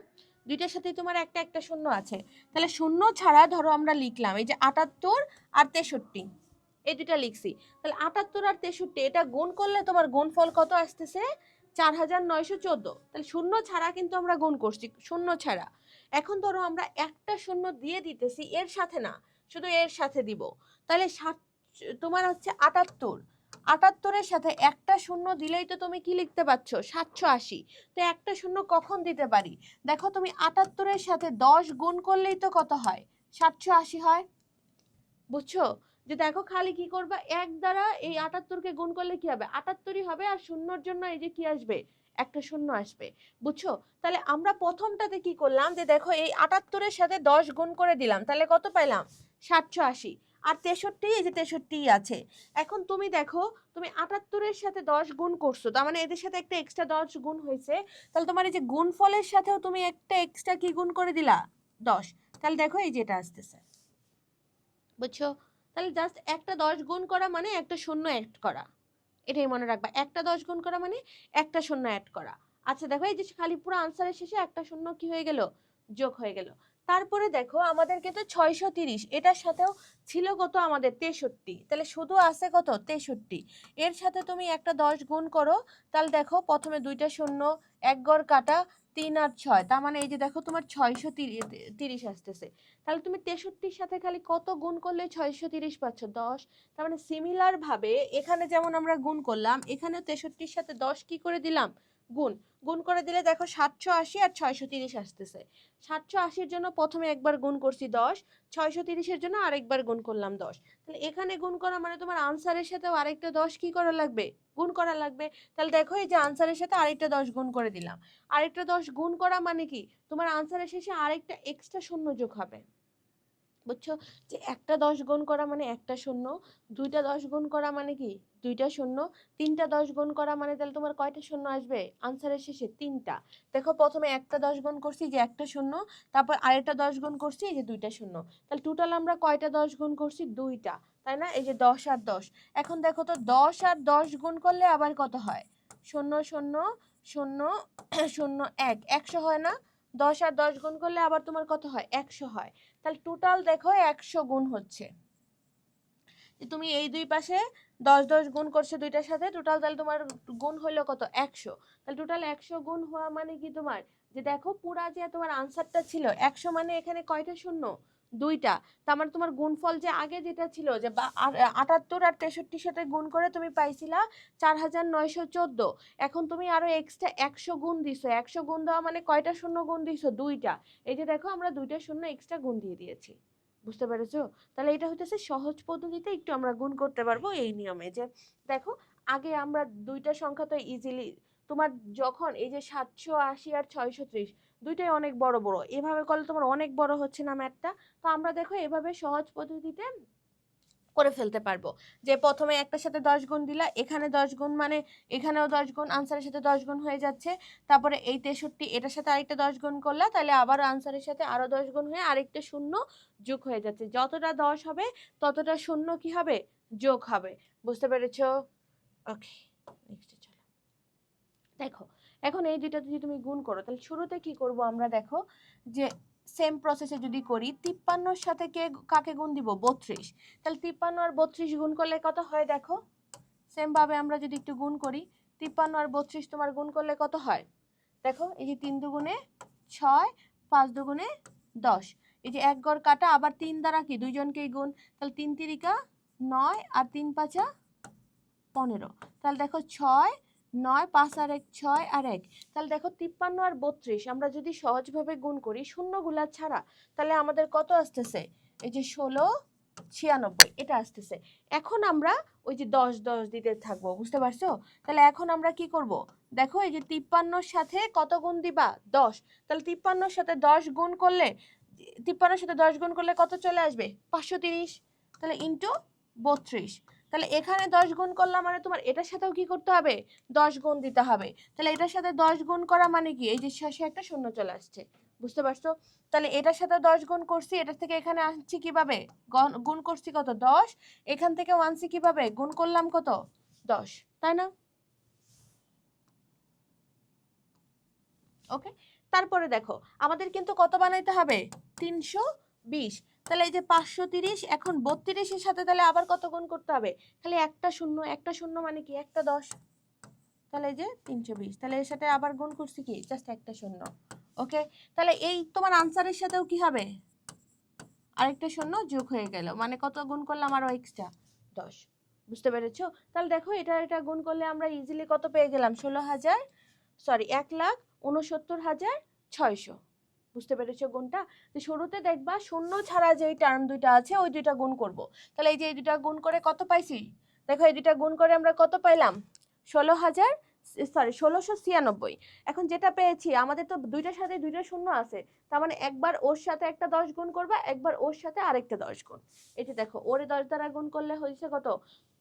দুইটার সাথেই তোমার একটা একটা শূন্য আছে। তাহলে শূন্য ছাড়া ধরো আমরা লিখলাম এই যে 78 আর 63, এই দুইটা লিখছি। তাহলে 78 আর 63 এটা গুণ করলে তোমার গুণফল কত আসতেছে? 4914। তাহলে শূন্য ছাড়া কিন্তু আমরা গুণ করছি, শূন্য ছাড়া। এখন ধরো আমরা একটা শূন্য দিয়ে দিতেছি, এর সাথে না, শুধু এর সাথে দিব। তাহলে তোমার হচ্ছে 78, 78-এর সাথে একটা শূন্য দিলেই তো তুমি কি লিখতে পারছো? 780। তো একটা শূন্য কখন দিতে পারি? দেখো তুমি 78-এর সাথে 10 গুণ করলেই তো কত হয়? 780 হয়। বুঝছো? যে দেখো খালি কি করবা, এক দ্বারা এই 78-কে গুণ করলে কি হবে? 78-ই হবে, আর শূন্যর জন্য এই যে কি আসবে? একটা শূন্য আসবে। বুঝছো? তাহলে আমরা প্রথমটাতে কি করলাম, যে দেখো এই 78-এর সাথে 10 গুণ করে দিলাম, তাহলে কত পাইলাম? 780। আর 63, এই যে 63 আছে। এখন তুমি দেখো তুমি 78-এর সাথে 10 গুণ করছো, তার মানে এদের সাথে একটা এক্সট্রা 10 গুণ হয়েছে। তাহলে তোমার এই যে গুণফলের সাথেও তুমি একটা এক্সট্রা কি গুণ করে দিলা? 10। তাহলে দেখো এই যেটা আসতেছে। বুঝছো? তাহলে জাস্ট একটা 10 গুণ করা মানে একটা শূন্য অ্যাড করা, এটাই মনে রাখবা। একটা 10 গুণ করা মানে একটা শূন্য অ্যাড করা। আচ্ছা দেখো এই যে খালি পুরো আনসারের শেষে একটা শূন্য কি হয়ে গেল? যোগ হয়ে গেল। তারপরে দেখো আমাদের কিন্তু 630, এটার সাথেও ছিল কত? আমাদের 63। তাহলে শুধু আছে কত? 63। এর সাথে তুমি একটা 10 গুণ করো, তাহলে দেখো প্রথমে দুইটা শূন্য, এক ঘর কাটা, 3 আর 6, তার মানে এই যে দেখো তোমার 630 আসতেছে। তাহলে তুমি 63-র সাথে খালি কত গুণ করলে 630 পাচ্ছ? 10। তার মানে সিমিলার ভাবে এখানে যেমন আমরা গুণ করলাম, এখানে 63-র সাথে 10 কি করে দিলাম? গুণ। গুণ করে দিলে দেখো 780 আর 630 আসতেছে। 780-র জন্য প্রথমে একবার গুণ করছি 10, 630-এর জন্য আরেকবার গুণ করলাম 10। তাহলে এখানে গুণ করা মানে তোমার আনসারের সাথেও আরেকটা 10 কি করা লাগবে? গুণ করা লাগবে। তাহলে দেখো এই যে আনসারের সাথে আরেকটা 10 গুণ করে দিলাম। আরেকটা 10 গুণ করা মানে কি? তোমার আনসারের শেষে আরেকটা এক্সট্রা শূন্য যোগ হবে। বুঝছো? যে একটা 10 গুণ করা মানে একটা শূন্য, দুইটা 10 গুণ করা মানে কি দুইটা শূন্য, তিনটা 10 গুণ করা মানে তাহলে তোমার কয়টা শূন্য আসবে আনসারের শেষে? তিনটা। দেখো প্রথমে একটা 10 গুণ করছি যে একটা শূন্য, তারপর আরেকটা 10 গুণ করছি এই যে দুইটা শূন্য, তাহলে টোটাল আমরা কয়টা 10 গুণ করছি? দুইটা, তাই না? এই যে 10 আর 10। এখন দেখো তো 10 আর 10 গুণ করলে আবার কত হয়? শূন্য শূন্য শূন্য শূন্য এক, 100 হয় না? 10 আর 10 গুণ করলে আবার তোমার কত হয়? 100 হয়। তাহলে টোটাল দেখো 100 গুণ হচ্ছে। তুমি এই দুই পাশে 10 10 গুণ করছো দুইটার সাথে, টোটাল তাহলে তোমার গুণ হইলো কত? 100। তাহলে টোটাল 100 গুণ হওয়া মানে কি তোমার, যে দেখো পুরা যে তোমার আনসারটা ছিল 100 মানে এখানে কয়টা শূন্য? দুইটা। তার মানে তোমার গুণফল যে আগে যেটা ছিল যে 78 আর 63 সাথে গুণ করে তুমি পাইছিলা 4914, এখন তুমি আরো এক্সট্রা 100 গুণ দিছো। 100 গুণ দেওয়া মানে কয়টা শূন্য গুণ দিছো? দুইটা। এই যে দেখো আমরা দুইটা শূন্য এক্সট্রা গুণ দিয়ে দিয়েছি। বুঝতে পেরেছো? তাহলে এটা হচ্ছে সহজ পদ্ধতিতে একটু আমরা গুণ করতে পারবো এই নিয়মে। যে দেখো আগে আমরা দুইটা সংখ্যা তো ইজিলি, তোমার যখন এই যে 780 আর 630 দুইটাই অনেক বড় বড়, এভাবে করলে তোমার অনেক বড় হচ্ছে না ম্যাথটা? তো আমরা দেখো এভাবে সহজ পদ্ধতিতে করে ফেলতে পারবো। যে প্রথমে একটার সাথে 10 গুণ দিলা, এখানে 10 গুণ মানে এখানেও 10 গুণ, আনসারের সাথে 10 গুণ হয়ে যাচ্ছে। তারপরে এই 63 এটার সাথে আরেকটা 10 গুণ করলা, তাহলে আবার আনসারের সাথে আরো 10 গুণ হয়ে আরেকটা শূন্য যোগ হয়ে যাচ্ছে। যতটা 10 হবে ততটা শূন্য কি হবে? যোগ হবে। বুঝতে পেরেছো? ওকে, নেক্সটে চলো। দেখো এখন এই দুইটা যদি তুমি গুণ করো, তাহলে শুরুতে কি করব আমরা? দেখো যে সেম প্রসেসে যদি করি, 53 সাথে কাকে গুণ দিব? 32। তাহলে 53 আর 32 গুণ করলে কত হয় দেখো? সেম ভাবে আমরা যদি একটু গুণ করি, 53 আর 32 তোমার গুণ করলে কত হয়? দেখো এই যে 3 দুগুণে 6, 5 দুগুণে 10, এই যে এক গড় কাটা, আবার 3 দ্বারা কি দুইজনকেই গুণ, তাহলে 3 তিরিকা 9 আর 3 পাঁচা 15। তাহলে দেখো 6 9 5 আর 1 6 আর 1। তাহলে দেখো 53 আর 32 আমরা যদি সহজভাবে গুণ করি শূন্যগুলা ছাড়া, তাহলে আমাদের কত আসতেছে? এই যে 16 96 এটা আসতেছে। এখন আমরা ওই যে 10 10 দিতে থাকবো। বুঝতে পারছো? তাহলে এখন আমরা কি করব? দেখো এই যে 53 সাথে কত গুণ দিবা? 10। তাহলে 53 সাথে 10 গুণ করলে, 53 সাথে 10 গুণ করলে কত চলে আসবে? 530। তাহলে ইনটু 32। তাহলে এখানে 10 গুণ করলাম মানে তোমার এটার সাথেও কি করতে হবে? 10 গুণ দিতে হবে। তাহলে এটার সাথে 10 গুণ করা মানে কি? এই যে শেষে একটা শূন্য চলে আসছে। বুঝতে পারছো? তাহলে এটার সাথে 10 গুণ করছি, এটার থেকে এখানে আসছি কিভাবে? গুণ করছি কত? 10। এখান থেকে আনছি কিভাবে? গুণ করলাম কত? 10, তাই না? ওকে, তারপরে দেখো আমাদের কিন্তু কত বানাইতে হবে? 320। তাহলে এই যে 530, এখন 32-এর সাথে তাহলে আবার কত গুণ করতে হবে? খালি একটা শূন্য, একটা শূন্য মানে কি? একটা 10। তাহলে এই যে 320, তাহলে এর সাথে আবার গুণ করছি কি? জাস্ট একটা শূন্য। ওকে, তাহলে এই তোমার আনসারের সাথেও কি হবে? আরেকটা শূন্য যোগ হয়ে গেল, মানে কত গুণ করলাম আরো এক্সট্রা? 10। বুঝতে পেরেছো? তাহলে দেখো এটা এটা গুণ করলে আমরা ইজিলি কত পেয়ে গেলাম? 1,69,600। বুঝতে পেরেছো গুণটা? তো শুরুতে দেখবা শূন্য ছাড়া যে টার্ম দুইটা আছে ওই দুইটা গুণ করব। তাহলে এই যে এই দুইটা গুণ করে কত পাইছি? দেখো এই দুইটা গুণ করে আমরা কত পাইলাম? 1696। এখন যেটা পেয়েছি, আমাদের তো দুইটার সাথে দুইটা শূন্য আছে, তার মানে একবার ওর সাথে একটা 10 গুণ করবা, একবার ওর সাথে আরেকটা 10 গুণ। এই যে দেখো ওরে 10 দ্বারা গুণ করলে হয়েছে কত?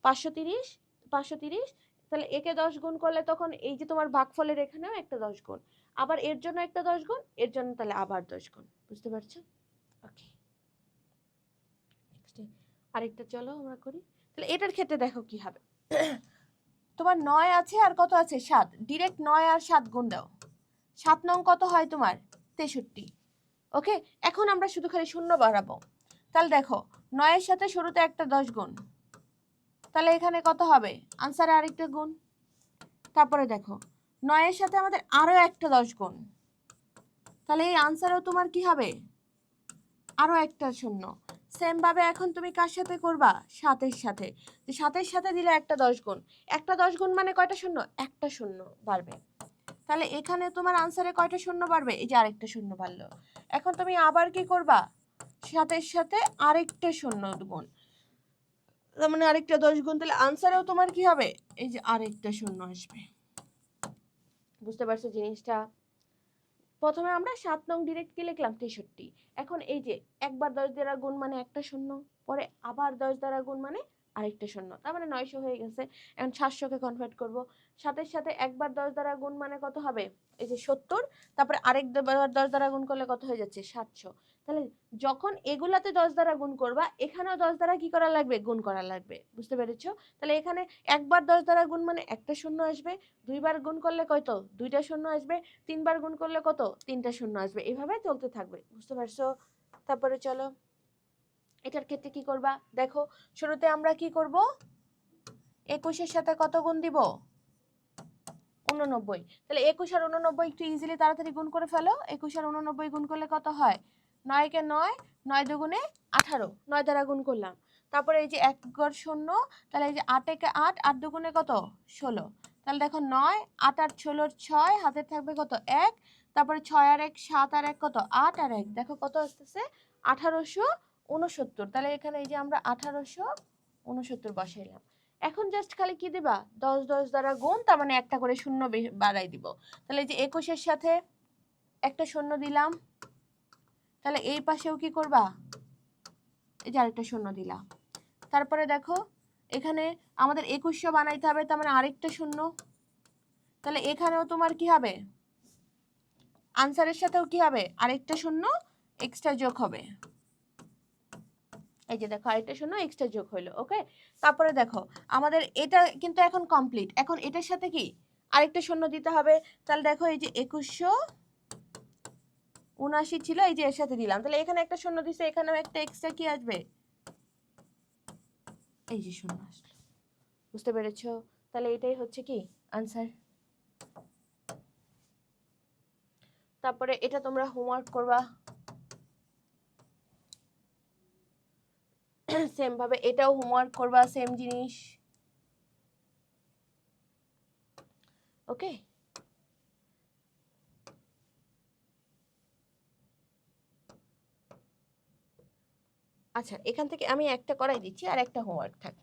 530। 530। তাহলে একে 10 গুণ করলে তখন এই যে তোমার ভাগফলের এখানেও একটা 10 গুণ, আবার এর জন্য একটা 10 গুণ, এর জন্য তাহলে আবার 10 গুণ। বুঝতে পারছো? ওকে, নেক্সট আরেকটা চলো আমরা করি। তাহলে এটার ক্ষেত্রে দেখো কি হবে। তোমার 9 আছে আর কত আছে? 7। ডিরেক্ট 9 আর 7 গুণ দাও। 7 নং কত হয় তোমার? 63। ওকে, এখন আমরা শুধু খালি শূন্য বাড়াবো। তাহলে দেখো 9 এর সাথে শুরুতে একটা 10 গুণ, তাহলে এখানে কত হবে? আনসারে আরেকটা গুণ। তারপরে দেখো 9 এর সাথে আমাদের আরো একটা 10 গুণ, তাহলে এই আনসারেও তোমার কি হবে? আরো একটা শূন্য। সেম ভাবে এখন তুমি কার সাথে করবা? 7 এর সাথে। 7 এর সাথে দিলে একটা 10 গুণ, একটা 10 গুণ মানে কয়টা শূন্য? একটা শূন্য বাড়বে। তাহলে এখানে তোমার আনসারে কয়টা শূন্য বাড়বে? এই যে আরেকটা শূন্য বাড়লো। এখন তুমি আবার কি করবা? 7 এর সাথে আরেকটা শূন্য গুণ, তার মানে আরেকটা 10 গুণ, তাহলে আনসারেও তোমার কি হবে? এই যে আরেকটা শূন্য আসবে। বুঝতে পারছো জিনিসটা? প্রথমে আমরা 7 নং ডিরেক্ট কি লিখলাম 63। এখন এই যে একবার 10 দ্বারা গুণ মানে একটা শূন্য, পরে আবার 10 দ্বারা গুণ মানে আরেকটা শূন্য, তার মানে 900 হয়ে গেছে। এখন 700 কে কনভার্ট করব, সাথের সাথে একবার 10 দ্বারা গুণ মানে কত হবে, এই যে 70, তারপরে আরেকবার 10 দ্বারা গুণ করলে কত হয়ে যাচ্ছে 700। তাহলে যখন এগুলাতে 10 দ্বারা গুণ করবা, এখানেও 10 দ্বারা কি করা লাগবে, গুণ করা লাগবে। বুঝতে পেরেছো? তাহলে এখানে একবার 10 দ্বারা গুণ মানে একটা শূন্য আসবে, দুইবার গুণ করলে কত, দুইটা শূন্য আসবে, তিনবার গুণ করলে কত, তিনটা শূন্য আসবে, এভাবে চলতে থাকবে। বুঝতে পারছো? তারপরে চলো এটার ক্ষেত্রে কি করবা, দেখো শুরুতে আমরা কি করব, 21-এর সাথে কত গুণ দিব, 89। তাহলে 21 আর 89 একটু ইজিলি তাড়াতাড়ি গুণ করে ফেলো। 21 আর 89 গুণ করলে কত হয়, 9 কে 9, 9 দুগুণে 18, 9 দ্বারা গুণ করলাম। তারপরে এই যে 1 ঘর শূন্য, তাহলে এই যে 8 একে 8, 8 দুগুণে কত 16। তাহলে দেখো 9, 8 আর 16 6, হাতে থাকবে কত 1, তারপরে 6 আর 1 7 আর 1 কত 8 আর 1 দেখো কত আসতেছে 1869। তাহলে এখানে এই যে আমরা 1869 বসাইলাম। এখন জাস্ট খালি কি দিবা, 10 10 দ্বারা গুণ, তার মানে একটা করে শূন্য বাড়াই দিব। তাহলে এই যে 21-এর সাথে একটা শূন্য দিলাম, তাহলে এই পাশেও কি করবা, এই যে আরেকটা শূন্য দিলাম। তারপরে দেখো এখানে আমাদের 2100 বানাইতে হবে, তার মানে আরেকটা শূন্য। তাহলে এখানেও তোমার কি হবে, আনসারের সাথেও কি হবে, আরেকটা শূন্য এক্সট্রা যোগ হবে। এই যে দেখো আরেকটা শূন্য এক্সট্রা যোগ হইলো। ওকে, তারপরে দেখো আমাদের এটা কিন্তু এখন কমপ্লিট। এখন এটার সাথে কি আরেকটা শূন্য দিতে হবে। তাহলে দেখো এই যে 2179 ছিল, এই যে এর সাথে দিলাম, তাহলে এখানে একটা শূন্য দিছে, এখানেও একটা এক্সট্রা কি আসবে, এই যে শূন্য আসলো। বুঝতে পেরেছো? তাহলে এটাই হচ্ছে কি আনসার। তারপরে এটা তোমরা হোমওয়ার্ক করবা সেম ভাবে, এটাও হোমওয়ার্ক করবা সেম জিনিস। ওকে, আচ্ছা এখান থেকে আমি একটা করাই দিচ্ছি আর একটা হোমওয়ার্ক থাকে।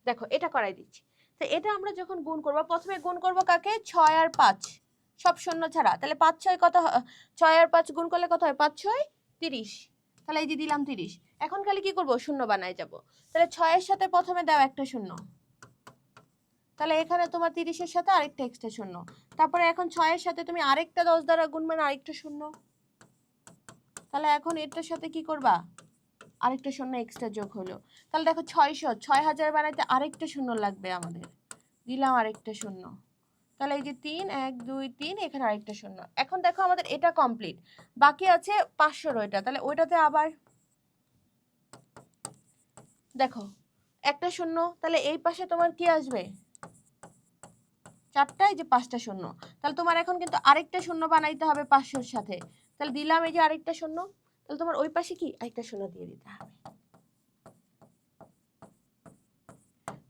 দেখো এটা করাই দিচ্ছি। তো এটা আমরা যখন গুণ করব, প্রথমে গুণ করব কাকে, 6 আর 5 সব শূন্য ছাড়া। তাহলে 5 6 কত, 6 আর 5 গুণ করলে কত হয়, 5 6 30। তাহলে এই যে দিলাম 30। এখন খালি কি করব, শূন্য বানায় যাব। তাহলে 6 এর সাথে প্রথমে দাও একটা শূন্য, তাহলে এখানে তোমার 30-এর সাথে আরেকটা এক্সট্রা শূন্য। তারপরে এখন 6 এর সাথে তুমি আরেকটা 10 দ্বারা গুণ মানে আরেকটা শূন্য। তাহলে এখন এটার সাথে কি করবা, আরেকটা শূন্য এক্সট্রা যোগ হলো। তাহলে দেখো 600, 6000 বানাইতে আরেকটা শূন্য লাগবে আমাদের, দিলাম আরেকটা শূন্য। তাহলে এই যে 3 1 2 3, এখানে আরেকটা শূন্য। এখন দেখো আমাদের এটা কমপ্লিট, বাকি আছে 500 ওইটা। তাহলে ওইটাতে আবার দেখো একটা শূন্য, তাহলে এই পাশে তোমার কি আসবে, 4টা, এই যে 5টা শূন্য। তাহলে তোমার এখন কিন্তু আরেকটা শূন্য বানাইতে হবে 500-র সাথে। তাহলে দিলাম এই যে আরেকটা শূন্য। তাহলে তোমার ওই পাশে কি আরেকটা শূন্য দিয়ে দিতে হবে।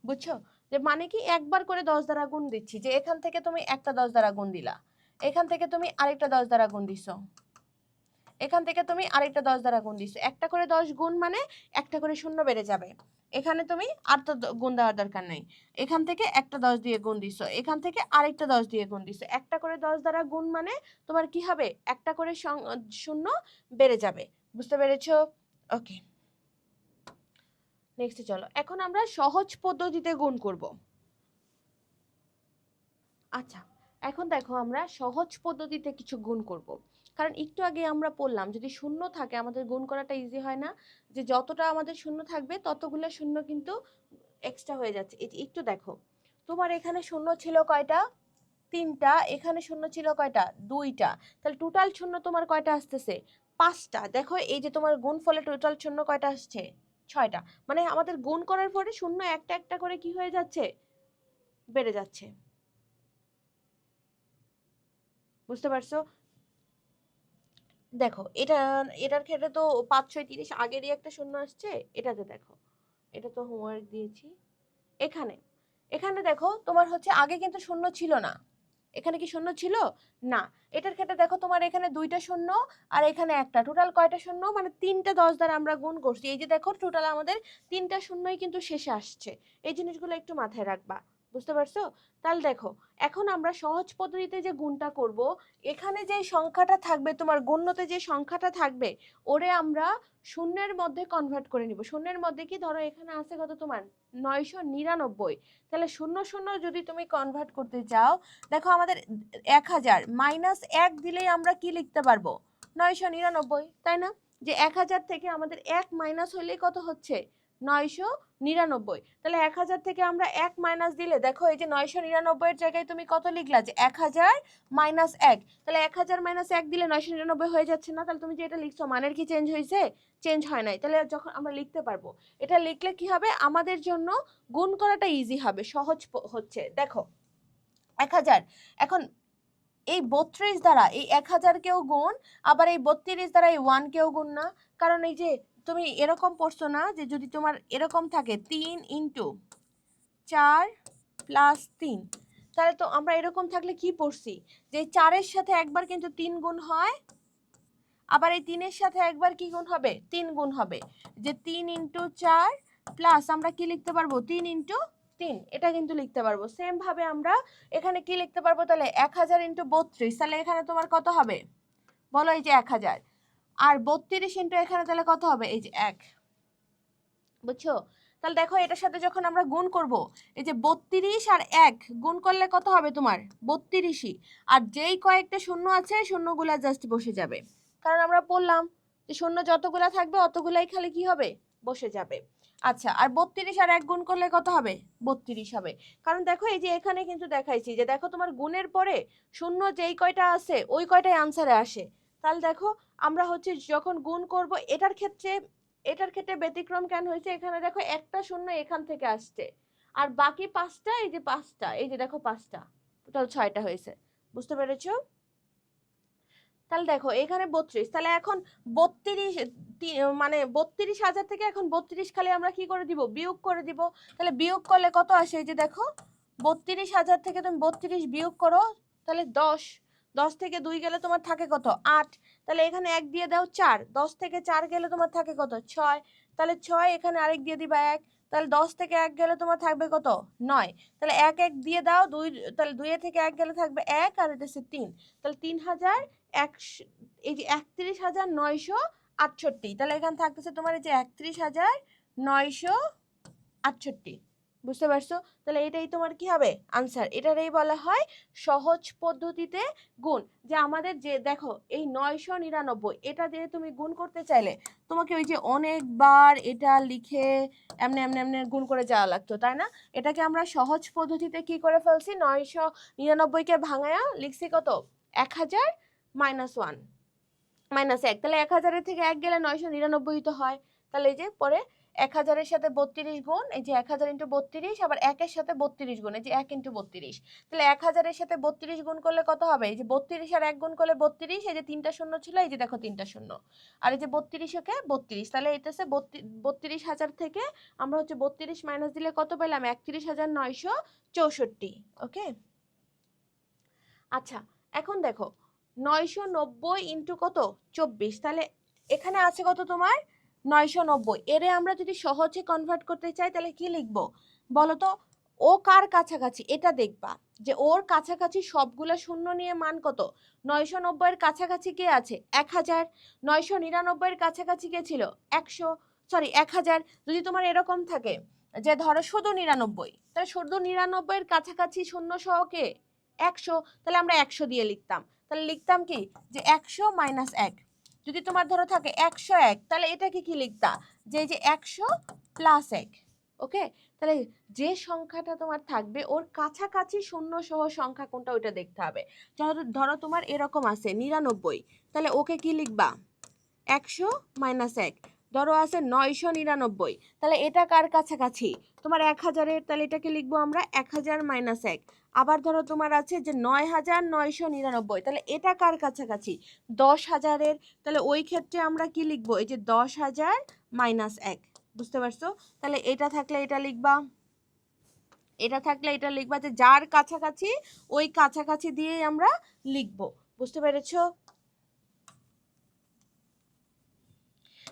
বুঝছো? যে মানে কি একবার করে 10 দ্বারা গুণ দিচ্ছি, যে এখান থেকে তুমি একটা 10 দ্বারা গুণ দিলা, এখান থেকে তুমি আরেকটা 10 দ্বারা গুণ দিছো, এখান থেকে তুমি আরেকটা 10 দ্বারা গুণ দিছো। একটা করে 10 গুণ মানে একটা করে শূন্য বেড়ে যাবে। এখানে তুমি আর তো গুণ দেওয়ার দরকার নাই, এখান থেকে একটা 10 দিয়ে গুণ দিছো, এখান থেকে আরেকটা 10 দিয়ে গুণ দিছো। একটা করে 10 দ্বারা গুণ মানে তোমার কি হবে, একটা করে শূন্য বেড়ে যাবে। বুঝতে পেরেছো? ওকে, নেক্সট চলো, এখন আমরা সহজ পদ্ধতিতে গুণ করব। আচ্ছা, এখন দেখো আমরা সহজ পদ্ধতিতে কিছু গুণ করব। কারণ একটু আগে আমরা পড়লাম যদি শূন্য থাকে আমাদের গুণ করাটা ইজি হয় না, যে যতটা আমাদের শূন্য থাকবে ততগুলো শূন্য কিন্তু এক্সট্রা হয়ে যাচ্ছে। একটু দেখো, তোমার এখানে শূন্য ছিল কয়টা, 3টা, এখানে শূন্য ছিল কয়টা, 2টা। তাহলে টোটাল শূন্য তোমার কয়টা আসতেছে, 5টা। দেখো এই যে তোমার গুণফলে টোটাল শূন্য কয়টা আসছে, 6টা। মানে আমাদের গুণ করার পরে শূন্য একটা একটা করে কি হয়ে যাচ্ছে, বেড়ে যাচ্ছে। বুঝতে পারছো? দেখো এটার ক্ষেত্রে তো 5 6 30 আগেরই একটা শূন্য আসছে। এটাতে দেখো, এটা তো হোমওয়ার্ক দিয়েছি। এখানে এখানে দেখো তোমার হচ্ছে আগে কিন্তু শূন্য ছিল না, এখানে কি শূন্য ছিল না। এটার ক্ষেত্রে দেখো তোমার এখানে 2টা শূন্য আর এখানে একটা, টোটাল কয়টা শূন্য, মানে 3টা 10 দ্বারা আমরা গুণ করছি। এই যে দেখো টোটাল আমাদের 3টা শূন্যই কিন্তু শেষে আসছে। এই জিনিসগুলো একটু মাথায় রাখবা। বুঝতে পারছো? তাহলে দেখো, এখন আমরা সহজ পদ্ধতিতে যে গুণটা করব, এখানে যে সংখ্যাটা থাকবে, তোমার গণ্যতে যে সংখ্যাটা থাকবে, ওরে আমরা শূন্যের মধ্যে কনভার্ট করে নিব। শূন্যের মধ্যে কি, ধরো এখানে আছে কত তোমার 999, তাহলে শূন্য শূন্য যদি তুমি কনভার্ট করতে চাও, দেখো আমাদের 1000 মাইনাস 1 দিলেই আমরা কি লিখতে পারবো, 999, তাই না? যে 1000 থেকে আমাদের 1 মাইনাস হলেই কত হচ্ছে, 999। তাহলে 1000 থেকে আমরা 1 মাইনাস দিলে দেখো, এই যে 999 এর জায়গায় তুমি কত লিখলা, যে 1000 মাইনাস 1, তাহলে 1000 মাইনাস 1 দিলে 999 হয়ে যাচ্ছে না? তাহলে তুমি যে এটা লিখছো, মানের কি চেঞ্জ হয়েছে? চেঞ্জ হয় নাই। তাহলে যখন আমরা লিখতে পারবো, এটা লিখলে কি হবে, আমাদের জন্য গুণ করাটা ইজি হবে, সহজ হচ্ছে। দেখো 1000, এখন এই 32 দ্বারা এই 1000 কেও গুণ, আবার এই 32 দ্বারা এই 1 কেও গুণ না। কারণ এই যে তুমি এরকম পড়ছো না, যে যদি তোমার এরকম থাকে 3 ইন্টু 4 প্লাস 3, তাহলে তো আমরা এরকম থাকলে কি পড়ছি, যে 4-এর সাথে একবার কিন্তু 3 গুণ হয়, আবার এই 3-এর সাথে একবার কি গুণ হবে, 3 গুণ হবে। যে 3 ইন্টু 4 প্লাস আমরা কি লিখতে পারবো, 3 ইন্টু 3, এটা কিন্তু লিখতে পারবো। সেম ভাবে আমরা এখানে কি লিখতে পারবো, তাহলে 1000 ইন্টু 32, তাহলে এখানে তোমার কত হবে বলো, এই যে 1000, আর 32 ইন্টু এখানে তাহলে কত হবে, এই যে 1, বুঝছো? তাহলে দেখো এটার সাথে যখন আমরা গুণ করব, এই যে 32 আর 1 গুণ করলে কত হবে তোমার, 32ই, আর যেই কয়েকটা শূন্য আছে শূন্যগুলা জাস্ট বসে যাবে, কারণ আমরা বললাম যে শূন্য যতগুলা থাকবে অতগুলাই খালি কি হবে, বসে যাবে। আচ্ছা, আর 32 আর 1 গুণ করলে কত হবে, 32 হবে। কারণ দেখো এই যে এখানে কিন্তু দেখাইছি, যে দেখো তোমার গুণের পরে শূন্য যেই কয়টা আছে ওই কয়টাই আনসারে আসে। তাহলে দেখো আমরা হচ্ছে যখন গুণ করব, এটার ক্ষেত্রে ব্যতিক্রম কেন হয়েছে, এখানে দেখো একটা শূন্য এখান থেকে আসছে, আর বাকি 5টা, এই যে 5টা, এই যে দেখো 5টা, টোটাল 6টা হয়েছে। বুঝতে পেরেছো? তাহলে দেখো এখানে 32, তাহলে এখন 32 মানে 32,000 থেকে এখন 32 খালি আমরা কি করে দিব, বিয়োগ করে দিব। তাহলে বিয়োগ করলে কত আসে, এই যে দেখো 32,000 থেকে তুমি 32 বিয়োগ করো, তাহলে 10, 10 থেকে 2 গেলে তোমার থাকে কত, 8, তাহলে এখানে 1 দিয়ে দাও 4, 10 থেকে 4 গেলে তোমার থাকে কত, 6, তাহলে 6, এখানে আরেক দিয়ে দিবা 1, তাহলে 10 থেকে 1 গেলে তোমার থাকবে কত, 9, তাহলে 1 1 দিয়ে দাও 2, তাহলে 2 থেকে 1 গেলে থাকবে 1, আর এটা হচ্ছে 3, তাহলে 3000, এই যে 31,968, তাহলে এখানে থাকতেছে তোমার এই যে 31,968। বুঝতে পারছো? তাহলে এটাই তোমার কি হবে, আনসার। এটারই বলা হয় সহজ পদ্ধতিতে গুণ। যে আমাদের যে দেখো এই 999, এটা দিয়ে তুমি গুণ করতে চাইলে তোমাকে ওই যে অনেকবার এটা লিখে এমনি এমনি এমনি গুণ করে যাওয়া লাগতো, তাই না? এটাকে আমরা সহজ পদ্ধতিতে কি করে ফেলছি, 999কে ভাঙায়া লিখছি কত, 1000 মাইনাস 1 মাইনাস 1, তাহলে 1000-এর থেকে 1 গেলে 999 তো হয়। তাহলে এই যে পরে 1000-এর সাথে 32 গুণ, এই যে 1000 ইন্টু 32, আবার 1-এর সাথে 32 গুণ, এই যে 1 ইন্টু 32, তাহলে 1000-এর সাথে 32 গুণ করলে কত হবে, এই যে 32 আর 1 গুণ করলে 32, এই যে 3টা শূন্য ছিল, এই যে দেখো 3টা শূন্য, আর এই যে 32-কে 32, তাহলে এটা হচ্ছে 32,000 থেকে আমরা হচ্ছে 32 মাইনাস দিলে কত পেলাম, 31,964। ওকে, আচ্ছা এখন দেখো 990 ইন্টু কত, 24, তাহলে এখানে আছে কত তোমার 990, এরে আমরা যদি সহজে কনভার্ট করতে চাই তাহলে কি লিখবো বলো তো, ও কার কাছাকাছি এটা দেখবা, যে ওর কাছাকাছি সবগুলো শূন্য নিয়ে মান কত, 990 এর কাছাকাছি কে আছে 1000, 999 এর কাছাকাছি কে ছিল 100, সরি 1000। যদি তোমার এরকম থাকে যে ধরো শুধু 99, তাহলে শুধু 99 এর কাছাকাছি শূন্য সহ কে 100, তাহলে আমরা 100 দিয়ে লিখতাম। তাহলে লিখতাম কি, যে 100 মাইনাস 1। যদি তোমার ধরো থাকে 101, তাহলে এটাকে কি লিখতা, যে এই যে 100 প্লাস 1। ওকে, তাহলে যে সংখ্যাটা তোমার থাকবে ওর কাছাকাছি শূন্য সহ সংখ্যা কোনটা ওইটা দেখতে হবে। ধরো তোমার এরকম আছে 99, তাহলে ওকে কি লিখবা 100 মাইনাস 1। ধরো আছে 999, তাহলে এটা কার কাছাকাছি তোমার 1000-এর, তাহলে এটাকে লিখবো আমরা 1000 মাইনাস 1। আবার ধরো তোমার আছে যে 9,999, তাহলে এটা কার কাছাকাছি 10,000-এর, তাহলে ওই ক্ষেত্রে আমরা কি লিখবো, এই যে 10,000 মাইনাস 1। বুঝতে পারছো? তাহলে এটা থাকলে এটা লিখবা, এটা থাকলে এটা লিখবা, যে যার কাছাকাছি ওই কাছাকাছি দিয়েই আমরা লিখবো। বুঝতে পেরেছো?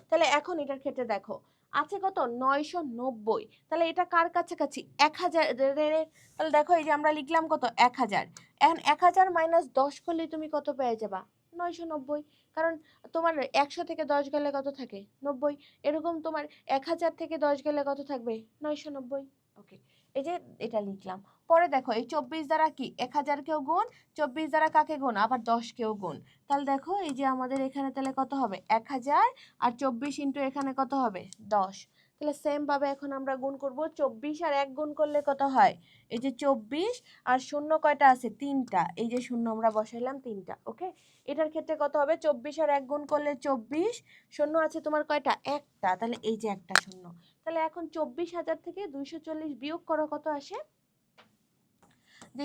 তাহলে এখন এটার ক্ষেত্রে দেখো আছে কত 990, তাহলে এটা কার কাছাকাছি 1000, তাহলে দেখো এই যে আমরা লিখলাম কত 1000, এখন 1000 মাইনাস 10 করলে তুমি কত পেয়ে যাবা 990, কারণ তোমার 100 থেকে 10 গেলে কত থাকে 90, এরকম তোমার 1000 থেকে 10 গেলে কত থাকবে 990। ওকে, এই যে এটা লিখলাম। পরে দেখো এই 24 দ্বারা কি 1000 কেও গুণ, 24 দ্বারা কাকে গুণ আবার 10 কেও গুণ, তাহলে দেখো এই যে আমাদের এখানে তাহলে কত হবে 1000 আর 24 ইন্টু এখানে কত হবে 10, তাহলে সেম ভাবে এখন আমরা গুণ করব 24 আর 1 গুণ করলে কত হয় এই যে 24 আর শূন্য কয়টা আছে 3টা, এই যে শূন্য আমরা বসাইলাম 3টা। ওকে, এটার ক্ষেত্রে কত হবে 24 আর 1 গুণ করলে 24, শূন্য আছে তোমার কয়টা একটা, তাহলে এই যে একটা শূন্য। তাহলে এখন 24,000 থেকে 240 বিয়োগ করো কত আসে,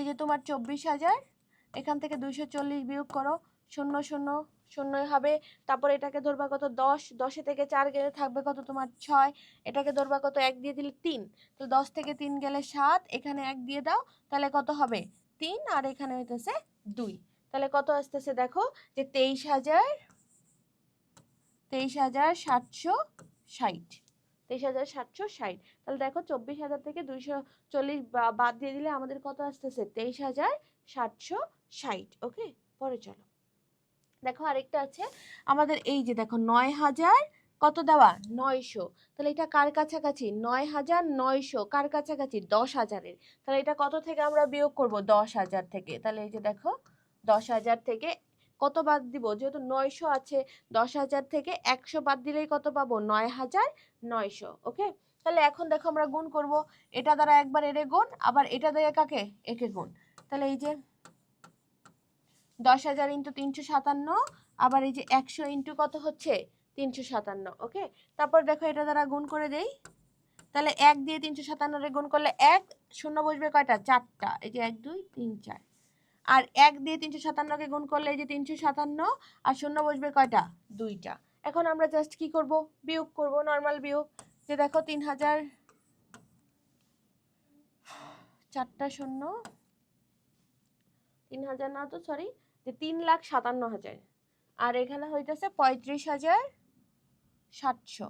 যে তোমার 24,000 এখান থেকে 240 বিয়োগ করো, শূন্য শূন্য শূন্যই হবে, তারপর এটাকে ধরবা কত 10, 10 থেকে 4 গেলে থাকবে কত তোমার 6, এটাকে ধরবা কত 1 দিয়ে দিলে 3, তো 10 থেকে 3 গেলে 7, এখানে 1 দিয়ে দাও, তাহলে কত হবে 3 আর এখানে হইতেছে 2, তাহলে কত আসতেছে দেখো যে 23,760, 23,760, তাহলে দেখো 24,000 থেকে 240 বাদ দিয়ে দিলে আমাদের কত আসতেছে 23,760। ওকে, পরে চলো দেখো আরেকটা আছে আমাদের, এই যে দেখো 9,000 কত দেওয়া 900, তাহলে এটা কার কাছাকাছি 9,900 কার কাছাকাছি 10,000-এর, তাহলে এটা কত থেকে আমরা বিয়োগ করব 10,000 থেকে, তাহলে এই যে দেখো 10,000 থেকে কত বাদ দিব, যেহেতু 900 আছে 10,000 থেকে 100 বাদ দিলেই কত পাবো 9,900। ওকে, তাহলে এখন দেখো আমরা গুণ করব, এটা দ্বারা একবার এরে গুণ, আবার এটা দিয়ে কাকে একে গুণ, তাহলে এই যে 10,000 ইন্টু 357, আবার এই যে 100 ইন্টু কত হচ্ছে 357। ওকে, তারপর দেখো এটা দ্বারা গুণ করে দেই, তাহলে 1 দিয়ে 357 রে গুণ করলে 1, শূন্য বসবে কয়টা 4টা, এই যে 1 2 3 4, আর 1 দিয়ে 357 কে গুণ করলে এই যে 357, আর শূন্য বসবে কয়টা 2টা। এখন আমরা জাস্ট কি করব বিয়োগ করব, নরমাল বিয়োগ, যে দেখো 3,000 4টা শূন্য, 3,000 না তো সরি, যে 3,57,000, আর এখানে হইতেছে 35,700,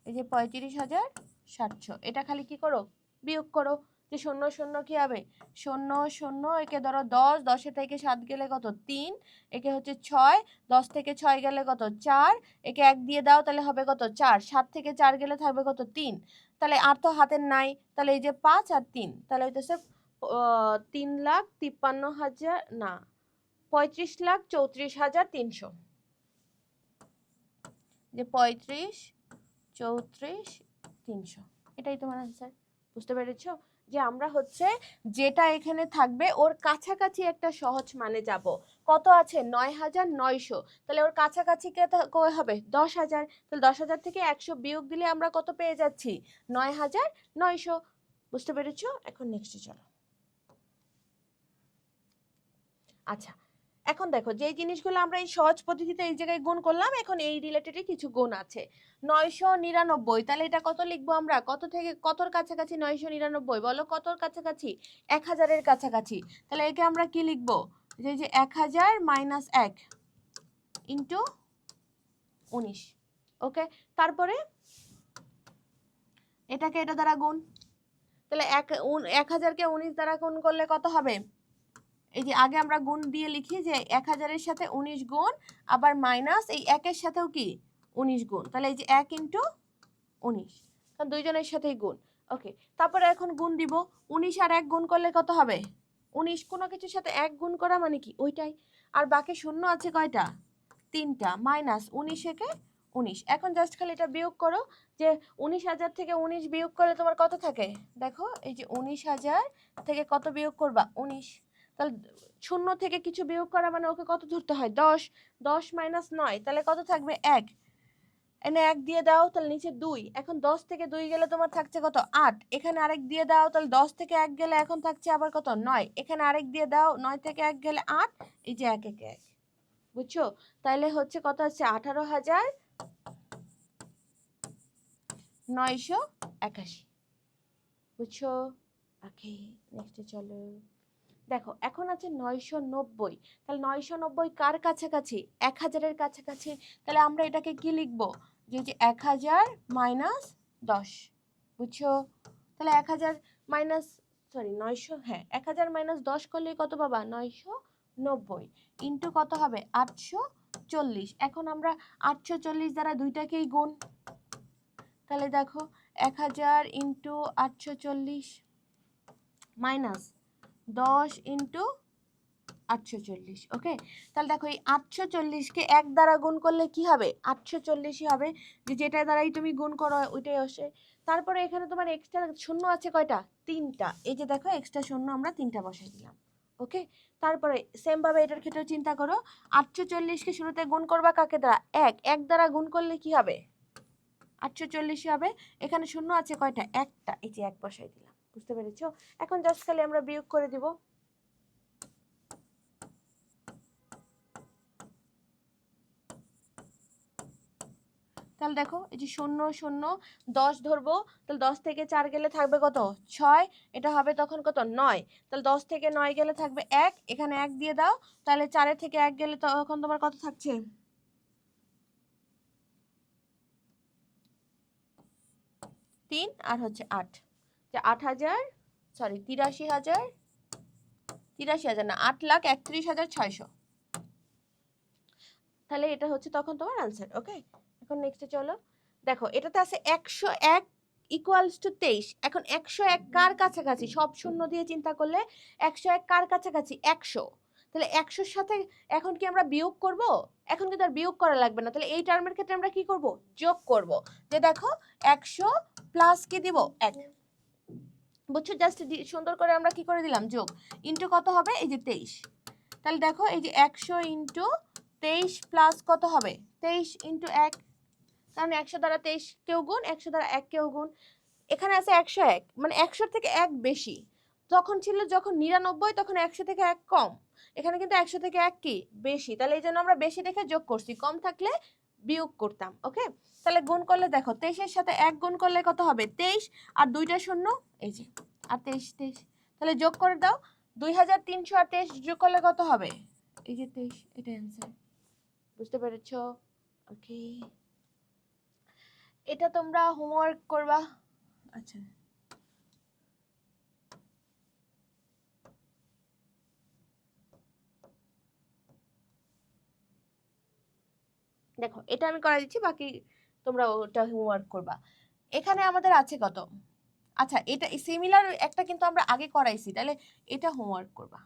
এই যে 35,700, এটা খালি কি করো বিয়োগ করো, যে শূন্য শূন্য কি হবে শূন্য শূন্য, একে ধরো 10, 10 থেকে 7 গেলে কত 3, একে হচ্ছে 6, 10 থেকে 6 গেলে কত 4, একে 1 দিয়ে দাও তাহলে হবে কত 4, 7 থেকে 4 গেলে থাকবে কত 3, তাহলে আর তো হাতের নাই, তাহলে এই যে 5 আর 3, তাহলে হইতেছে 3,53,000 না 35,34,300, যে 35,34,300, এটাই তোমার आंसर। বুঝতে পেরেছো যে আমরা হচ্ছে যেটা এখানে থাকবে ওর কাছাকাছি একটা সহজ মানে যাব, কত আছে 9,900, তাহলে ওর কাছাকাছি কত হবে 10,000, তাহলে 10,000 থেকে 100 বিয়োগ দিলে আমরা কত পেয়ে যাচ্ছি 9,900। বুঝতে পেরেছো, এখন নেক্সটে চলো। আচ্ছা, এখন দেখো যে জিনিসগুলো আমরা এই সহজ পদ্ধতিতে এই জায়গায় গুণ করলাম, এখন এই রিলেটেডই কিছু গুণ আছে। 999, তাহলে এটা কত লিখবো আমরা, কত থেকে কতর কাছাকাছি 999 বলো, কতর কাছাকাছি 1000-এর কাছাকাছি, তাহলে একে আমরা কি লিখবো, যে 1000 মাইনাস 1 ইন্টু 19। ওকে, তারপরে এটাকে এটা দ্বারা গুণ, তাহলে 1000-কে 19 দ্বারা গুণ করলে কত হবে, এই যে আগে আমরা গুণ দিয়ে লিখি যে 1000-এর সাথে 19 গুণ, আবার মাইনাস এই 1-এর সাথেও কি 19 গুণ, তাহলে এই যে 1 ইন্টু 19, কারণ দুইজনের সাথেই গুণ। ওকে, তারপরে এখন গুণ দিব, 19 আর 1 গুণ করলে কত হবে 19, কোনো কিছুর সাথে 1 গুণ করা মানে কি ওইটাই, আর বাকি শূন্য আছে কয়টা 3টা, মাইনাস 19 19, এখন জাস্ট খালি এটা বিয়োগ করো, যে 19,000 থেকে 19 বিয়োগ করলে তোমার কত থাকে, দেখো এই যে 19,000 থেকে কত বিয়োগ করবা 19, তাহলে শূন্য থেকে কিছু বিয়োগ করা মানে ওকে কত ধরতে হয় 10, 10 মাইনাস 9, তাহলে কত থাকবে 1, এনে 1 দিয়ে দাও তাহলে নিচে 2, এখন 10 থেকে 2 গেলে তোমার থাকছে কত 8, এখানে আরেক দিয়ে দাও তাহলে 10 থেকে 1 গেলে এখন থাকছে আবার কত 9, এখানে আরেক দিয়ে দাও 9 থেকে 1 গেলে 8, এই যে 1 1 1, বুঝছো, তাহলে হচ্ছে কত আছে 18,981, বুঝছো। ওকে, নেক্সটে চলো। দেখো এখন আছে 990, তাহলে 990 কার কাছাকাছি? 1000-এর কাছাকাছি। তাহলে আমরা এটাকে কি লিখবো? যে 1000 মাইনাস 10, বুঝছো? তাহলে 1000 মাইনাস, সরি 900, হ্যাঁ 1000 মাইনাস 10 করলে কত পাবা? 990 ইন্টু কত হবে? 840। এখন আমরা 840 দ্বারা দুইটাকেই গুণ, তাহলে দেখো 1000 ইন্টু 840 মাইনাস 10 ইন্টু 840। ওকে, তাহলে দেখো এই 840-কে 1 দ্বারা গুণ করলে কি হবে? 840ই হবে, যে যেটা দ্বারাই তুমি গুণ করো ওইটাই আসে। তারপরে এখানে তোমার এক্সট্রা শূন্য আছে কয়টা? 3টা। এই যে দেখো এক্সট্রা শূন্য আমরা 3টা বসাই দিলাম। ওকে, তারপরে সেম ভাবে এটার ক্ষেত্রে চিন্তা করো, 840-কে শুরুতে গুণ করবা কাকে দ্বারা? 1 দ্বারা গুণ করলে কি হবে? 840 হবে। এখানে শূন্য আছে কয়টা? একটা, এই যে 1 বসাই দিলাম। বুঝতে পেরেছো? এখন জাস্ট খালি আমরা বিয়োগ করে দিব। তাহলে দেখো এই যে 0 0 10 ধরবো, তাহলে 10 থেকে 4 গেলে থাকবে কত? 6, এটা হবে তখন কত? 9। তাহলে 10 থেকে 9 গেলে থাকবে 1, এখানে 1 দিয়ে দাও, তাহলে 4 থেকে 1 গেলে তখন তোমার কত থাকছে? 3 আর হচ্ছে 8, যে 8000, সরি 83,000, 83,000 না 8,31,600। তাহলে এটা হচ্ছে তখন তোমার আনসার। ওকে, এখন নেক্সটে চলো। দেখো এটাতে আছে 101 ইকুয়ালস টু 23। এখন 101 কার কাছাকাছি? সব শূন্য দিয়ে চিন্তা করলে 101 কার কাছাকাছি? 100। তাহলে 100-র সাথে এখন কি আমরা বিয়োগ করব? এখন কিন্তু আর বিয়োগ করা লাগবে না, তাহলে এই টার্মের ক্ষেত্রে আমরা কি করব? যোগ করব। যে দেখো 100 প্লাস কি দিব? 1, বুঝছো? জাস্ট সুন্দর করে আমরা কি করে দিলাম? যোগ। ইন্টু কত হবে? এই যে 23। তাহলে দেখো এই যে 100 ইন্টু 23 প্লাস কত হবে? 23 ইন্টু 1, কারণ 100 দ্বারা 23 কেউ গুণ, 100 দ্বারা 1 কেউ গুণ। এখানে আছে 101, মানে 100 থেকে 1 বেশি। তখন ছিল যখন 99, তখন 100 থেকে 1 কম। এখানে কিন্তু 100 থেকে 1 কি? বেশি। তাহলে এই জন্য আমরা বেশি দেখে যোগ করছি, কম থাকলে বিয়োগ করতাম। ওকে, তাহলে গুণ করলে দেখো 23-এর সাথে 1 গুণ করলে কত হবে? 23 আর 2টা শূন্য, এই যে আর 23 23। তাহলে যোগ করে দাও, 2300 আর 23 যোগ করলে কত হবে? এই যে 23, এটা অ্যান্সার। বুঝতে পেরেছো? ওকে, এটা তোমরা হোমওয়ার্ক করবা। আচ্ছা, দেখো এটা আমি করাই দিচ্ছি, বাকি তোমরা ওটা হোমওয়ার্ক করবা। এখানে আমাদের আছে কত? আচ্ছা, এটা সিমিলার একটা কিন্তু আমরা আগে করাইছি, তাহলে এটা হোমওয়ার্ক করবা।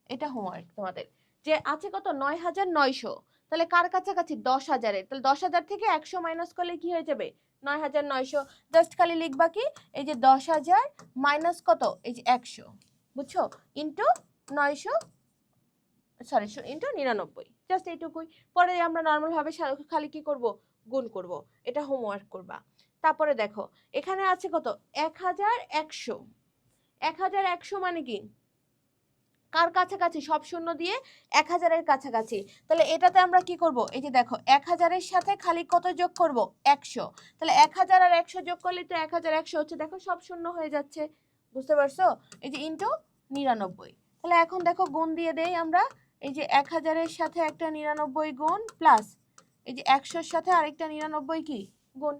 এটা হোমওয়ার্ক তোমাদের, যে আছে কত? 9,900। তাহলে কার কাছাকাছি? 10,000-এর। তাহলে 10,000 থেকে 100 মাইনাস করলে কি হয়ে যাবে? 9,900। জাস্ট খালি লিখবা কি? এই যে 10,000 মাইনাস কত? এই যে 100, বুঝছো? ইন্টু 900, সরি ইন্টু 99, জাস্ট এইটুকুই। পরে আমরা নর্মাল ভাবে খালি কি করব? গুণ করব। এটা হোমওয়ার্ক করবা। তারপরে দেখো এখানে আছে কত? 1,100। 1,100 মানে কি? কার কাছাকাছি? সব শূন্য দিয়ে 1,000-এর কাছাকাছি। তাহলে এটাতে আমরা কি করব? এই যে দেখো 1,000-এর সাথে খালি কত যোগ করব? 100। তাহলে 1,000 আর 100 যোগ করলে তো 1,100 হচ্ছে। দেখো সব শূন্য হয়ে যাচ্ছে, বুঝতে পারছো? এই যে ইন্টু 99। তাহলে এখন দেখো গুণ দিয়ে দেই আমরা। এই যে 1,000-এর সাথে একটা 99 গুণ, প্লাস এই যে 100-র সাথে আরেকটা 99 কি গুণ।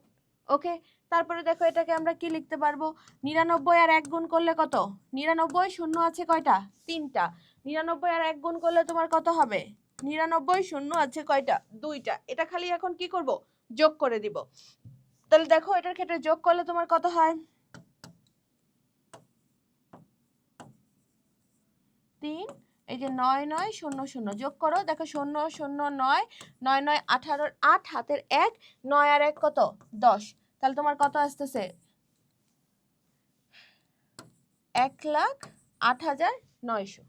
ওকে, তারপরে দেখো এটাকে আমরা কি লিখতে পারবো? 99 আর 1 গুণ করলে কত? 99 শূন্য আছে কয়টা? 3টা। 99 আর 1 গুণ করলে তোমার কত হবে? 99 শূন্য আছে কয়টা? 2টা। এটা খালি এখন কি করব? যোগ করে দিব। তাহলে দেখো এটার ক্ষেত্রে যোগ করলে তোমার কত হয়? 3, এই যে 9 9 0 0 যোগ করো, দেখো 0 0 9 9 9 18, 8 হাতের 1, 9 আর 1 কত? 10। তাহলে তোমার কত আসতেছে? 1,08,900।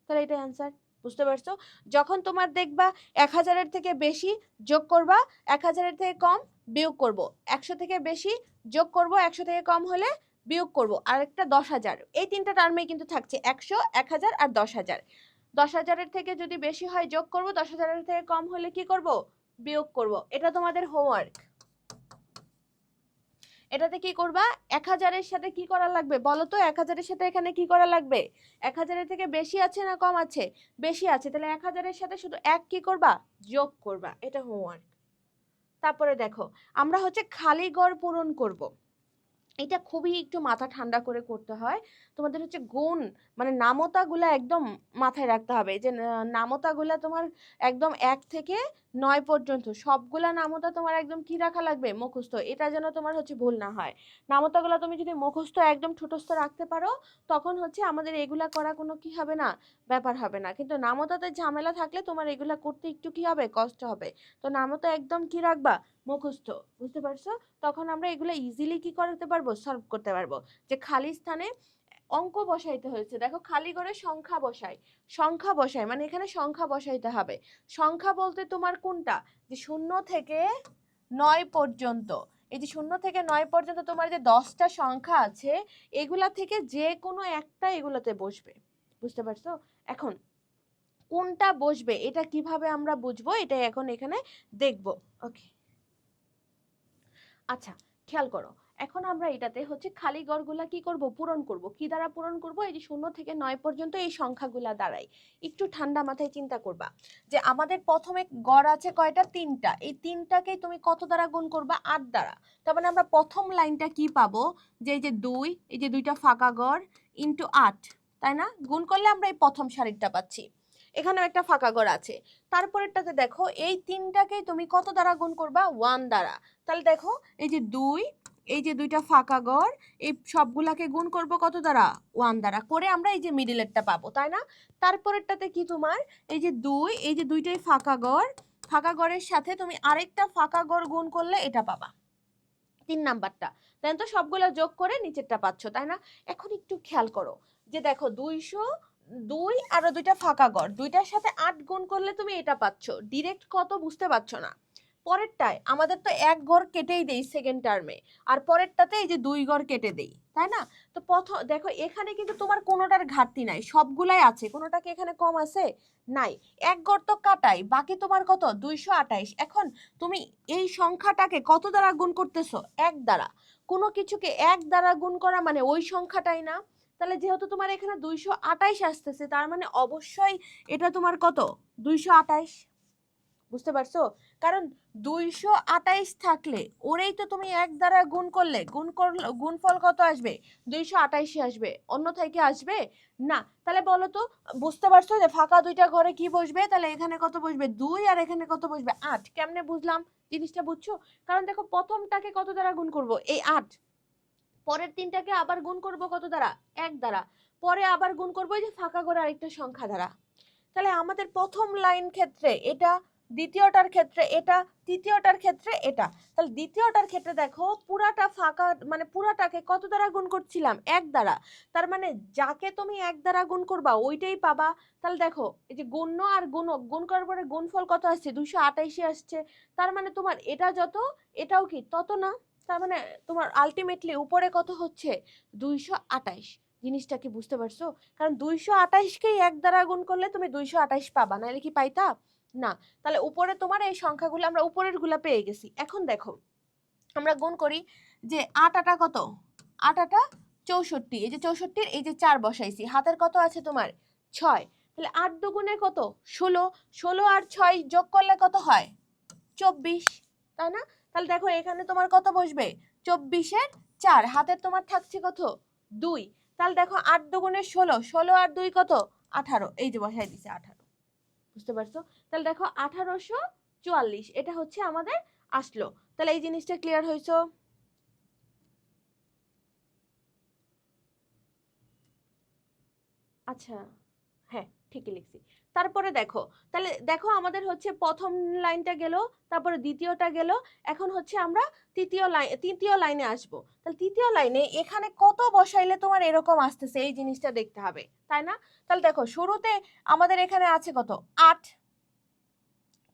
তাহলে এটা অ্যান্সার। বুঝতে পারছো? যখন তোমার দেখবা 1,000-এর থেকে বেশি যোগ করবা, 1,000-এর থেকে কম বিয়োগ করব, 100 থেকে বেশি যোগ করব, 100 থেকে কম হলে বিয়োগ করব, আর একটা 10,000। এই তিনটা টার্মেই কিন্তু থাকছে 100, 1,000 আর 10,000। 10,000-এর থেকে যদি বেশি হয় যোগ করব, 10,000-এর থেকে কম হলে কি করব? বিয়োগ করব। এটা তোমাদের হোমওয়ার্ক। এটাতে কি করবা, 1000-এর সাথে কি করা লাগবে বলো তো, 1000-এর সাথে এখানে কি করা লাগবে, 1000-এর থেকে বেশি আছে না কম আছে, বেশি আছে, তাহলে 1000-এর সাথে শুধু এক কি করবা, যোগ করবা, এটা হোমওয়ার্ক। তারপরে দেখো আমরা হচ্ছে খালি ঘর পূরণ করব। এটা খুবই একটু মাথা ঠান্ডা করে করতে হয়। তোমাদের হচ্ছে গুণ মানে নামতাগুলা একদম মাথায় রাখতে হবে, যে নামতাগুলা তোমার একদম 1 থেকে 9 পর্যন্ত সবগুলা নামতা তোমার একদম কি রাখা লাগবে, মুখস্থ। এটা যেন তোমার হচ্ছে ভুল না হয়। নামতাগুলা তুমি যদি মুখস্থ একদম ঠোঁটস্থ রাখতে পারো, তখন হচ্ছে আমাদের এগুলা করা কোনো কি হবে না, ব্যাপার হবে না। কিন্তু নামতাতে ঝামেলা থাকলে তোমার এগুলা করতে একটু কি হবে, কষ্ট হবে। তো নামতা একদম কি রাখবা, মুখস্থ। বুঝতে পারছো? তখন আমরা এগুলো ইজিলি কি করতে পারবো, সলভ করতে পারবো। যে খালি স্থানে অঙ্ক বসাইতে হয়েছে, দেখো খালি করে সংখ্যা বসাই, সংখ্যা বসাই মানে এখানে সংখ্যা বসাইতে হবে। সংখ্যা বলতে তোমার কোনটা, যে 0 থেকে 9 পর্যন্ত। এই যে 0 থেকে 9 পর্যন্ত তোমার যে 10টা সংখ্যা আছে, এগুলা থেকে যে কোনো একটা এগুলোতে বসবে। বুঝতে পারছো? এখন কোনটা বসবে এটা কিভাবে আমরা বুঝবো, এটা এখন এখানে দেখবো। ওকে, আচ্ছা খেয়াল করো, এখন আমরা এটাতে হচ্ছে খালি ঘরগুলা কি করব, পূরণ করব। কি দ্বারা পূরণ করব, এই যে 0 থেকে 9 পর্যন্ত এই সংখ্যাগুলা দ্বারাই। একটু ঠান্ডা মাথায় চিন্তা করবা যে আমাদের প্রথমে গড় আছে কয়টা, 3টা। এই 3টাকে তুমি কত দ্বারা গুণ করবা, 8 দ্বারা। তার মানে আমরা প্রথম লাইনটা কি পাবো, যে এই যে 2, এই যে 2টা ফাঁকা ঘর ইনটু 8, তাই না? গুণ করলে আমরা এই প্রথম সারিটা পাচ্ছি। এখানেও একটা ফাঁকা ঘর আছে। তারপরেরটাতে দেখো এই 3টাকে তুমি কত দ্বারা গুণ করবা, 1 দ্বারা। তাহলে দেখো এই যে 2, এই যে 2টা ফাঁকা ঘর, এই সবগুলাকে গুণ করব কত দ্বারা, 1 দ্বারা করে আমরা এই যে মিডিলেরটা পাবো, তাই না? তারপরেরটাতে কি তোমার এই যে 2, এই যে 2টাই ফাঁকা ঘর, ফাঁকা ঘরের সাথে তুমি আরেকটা ফাঁকা ঘর গুণ করলে এটা পাবা, 3 নাম্বারটা। দেন তো সবগুলা যোগ করে নিচেরটা পাচ্ছ, তাই না? এখন একটু খেয়াল করো যে দেখো 202 আর 2টা ফাঁকা ঘর, 2টার সাথে 8 গুণ করলে তুমি এটা পাচ্ছ। ডিরেক্ট কত বুঝতে পারছো না। পরেরটায় আমাদের তো 1 ঘর কেটেই দেই সেকেন্ড টার্মে, আর পরেরটাতে এই যে 2 ঘর কেটে দেই, তাই না? তো প্রথম দেখো এখানে কিন্তু তোমার কোনোটার ঘাটতি নাই, সবগুলাই আছে, কোনোটা কি এখানে কম আছে, নাই। 1 ঘর তো কাটাই, বাকি তোমার কত, 228। এখন তুমি এই সংখ্যাটাকে কত দ্বারা গুণ করতেছো, 1 দ্বারা। কোনো কিছুকে 1 দ্বারা গুণ করা মানে ওই সংখ্যাটাই না। তাহলে যেহেতু তোমার এখানে 228 আসতেছে, তার মানে অবশ্যই এটা তোমার কত, 228। বুঝতে পারছো? কারণ 228 থাকলে ওরেই তো তুমি 1 দ্বারা গুণ করলে, গুণফল কত আসবে, 228 আসবে, অন্যথায় কি আসবে না। তাহলে বলো তো, বুঝতে পারছো যে ফাঁকা 2টা ঘরে কি বসবে, তাহলে এখানে কত বসবে, 2, আর এখানে কত বসবে, 8। কেমনে বুঝলাম জিনিসটা, বুঝছো? কারণ দেখো প্রথমটাকে কত দ্বারা গুণ করব, এই 8, পরের 3টাকে আবার গুণ করব কত দ্বারা, 1 দ্বারা, পরে আবার গুণ করবো এই যে ফাঁকা ঘরে আরেকটা সংখ্যা দ্বারা। তাহলে আমাদের প্রথম লাইন ক্ষেত্রে এটা, দ্বিতীয়টার ক্ষেত্রে এটা, তৃতীয়টার ক্ষেত্রে এটা। তাহলে দ্বিতীয়টার ক্ষেত্রে দেখো পুরাটা ফাঁকা মানে পুরাটাকে কত দ্বারা গুণ করছিলাম, 1 দ্বারা। তার মানে যাকে তুমি 1 দ্বারা গুণ করবা ওইটাই পাবা। তাহলে দেখো এই যে গুণ্য আর গুণক, গুণ করার পরে গুণফল কত আসছে, 228 আসছে। তার মানে তোমার এটা যত, এটাও কি তত না। তার মানে তোমার আলটিমেটলি উপরে কত হচ্ছে, 228। জিনিসটা কি বুঝতে পারছো? কারণ 228কেই 1 দ্বারা গুণ করলে তুমি 228 পাবা, নাহলে কি পাইতা না। তাহলে উপরে তোমার এই সংখ্যাগুলো আমরা উপরের গুলা পেয়ে গেছি। এখন দেখো আমরা গুণ করি, যে 8 আটা কত, 8 আটা 64, এই যে 64-র এই যে 4 বসাইছি, হাতের কত আছে তোমার 6। তাহলে 8 দুগুণে কত, 16, 16 আর 6 যোগ করলে কত হয়, 24, তাই না? তাহলে দেখো এখানে তোমার কত বসবে, 24-এর 4, হাতের তোমার থাকছে কত, 2। তাহলে দেখো 8 দুগুণে 16, 16 আর 2 কত, 18, এই যে বসাই দিছে 18। বুঝতে পারছো? তাহলে দেখো 1844 এটা হচ্ছে আমাদের আসলো। তাহলে এই জিনিসটা ক্লিয়ার হয়েছো? আচ্ছা, হ্যাঁ ঠিকই লিখছি। তারপরে দেখো, তাহলে দেখো আমাদের হচ্ছে প্রথম লাইনটা গেল, তারপরে দ্বিতীয়টা গেল। এখন হচ্ছে আমরা তৃতীয় লাইনে আসব। তাহলে তৃতীয় লাইনে এখানে কত বসাইলে তোমার এরকম আসতেছে, এই জিনিসটা দেখতে হবে, তাই না? তাহলে দেখো শুরুতে আমাদের এখানে আছে কত, 8।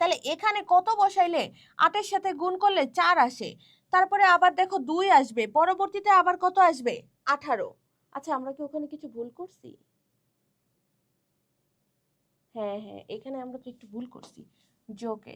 তাহলে এখানে কত বসাইলে 8-এর সাথে গুণ করলে 4 আসে। তারপরে আবার দেখো 2 আসবে, পরবর্তীতে আবার কত আসবে, 18। আচ্ছা আমরা কি ওখানে কিছু ভুল করছি? হ্যাঁ হ্যাঁ, এখানে আমরা তো একটু ভুল করছি, যোগে।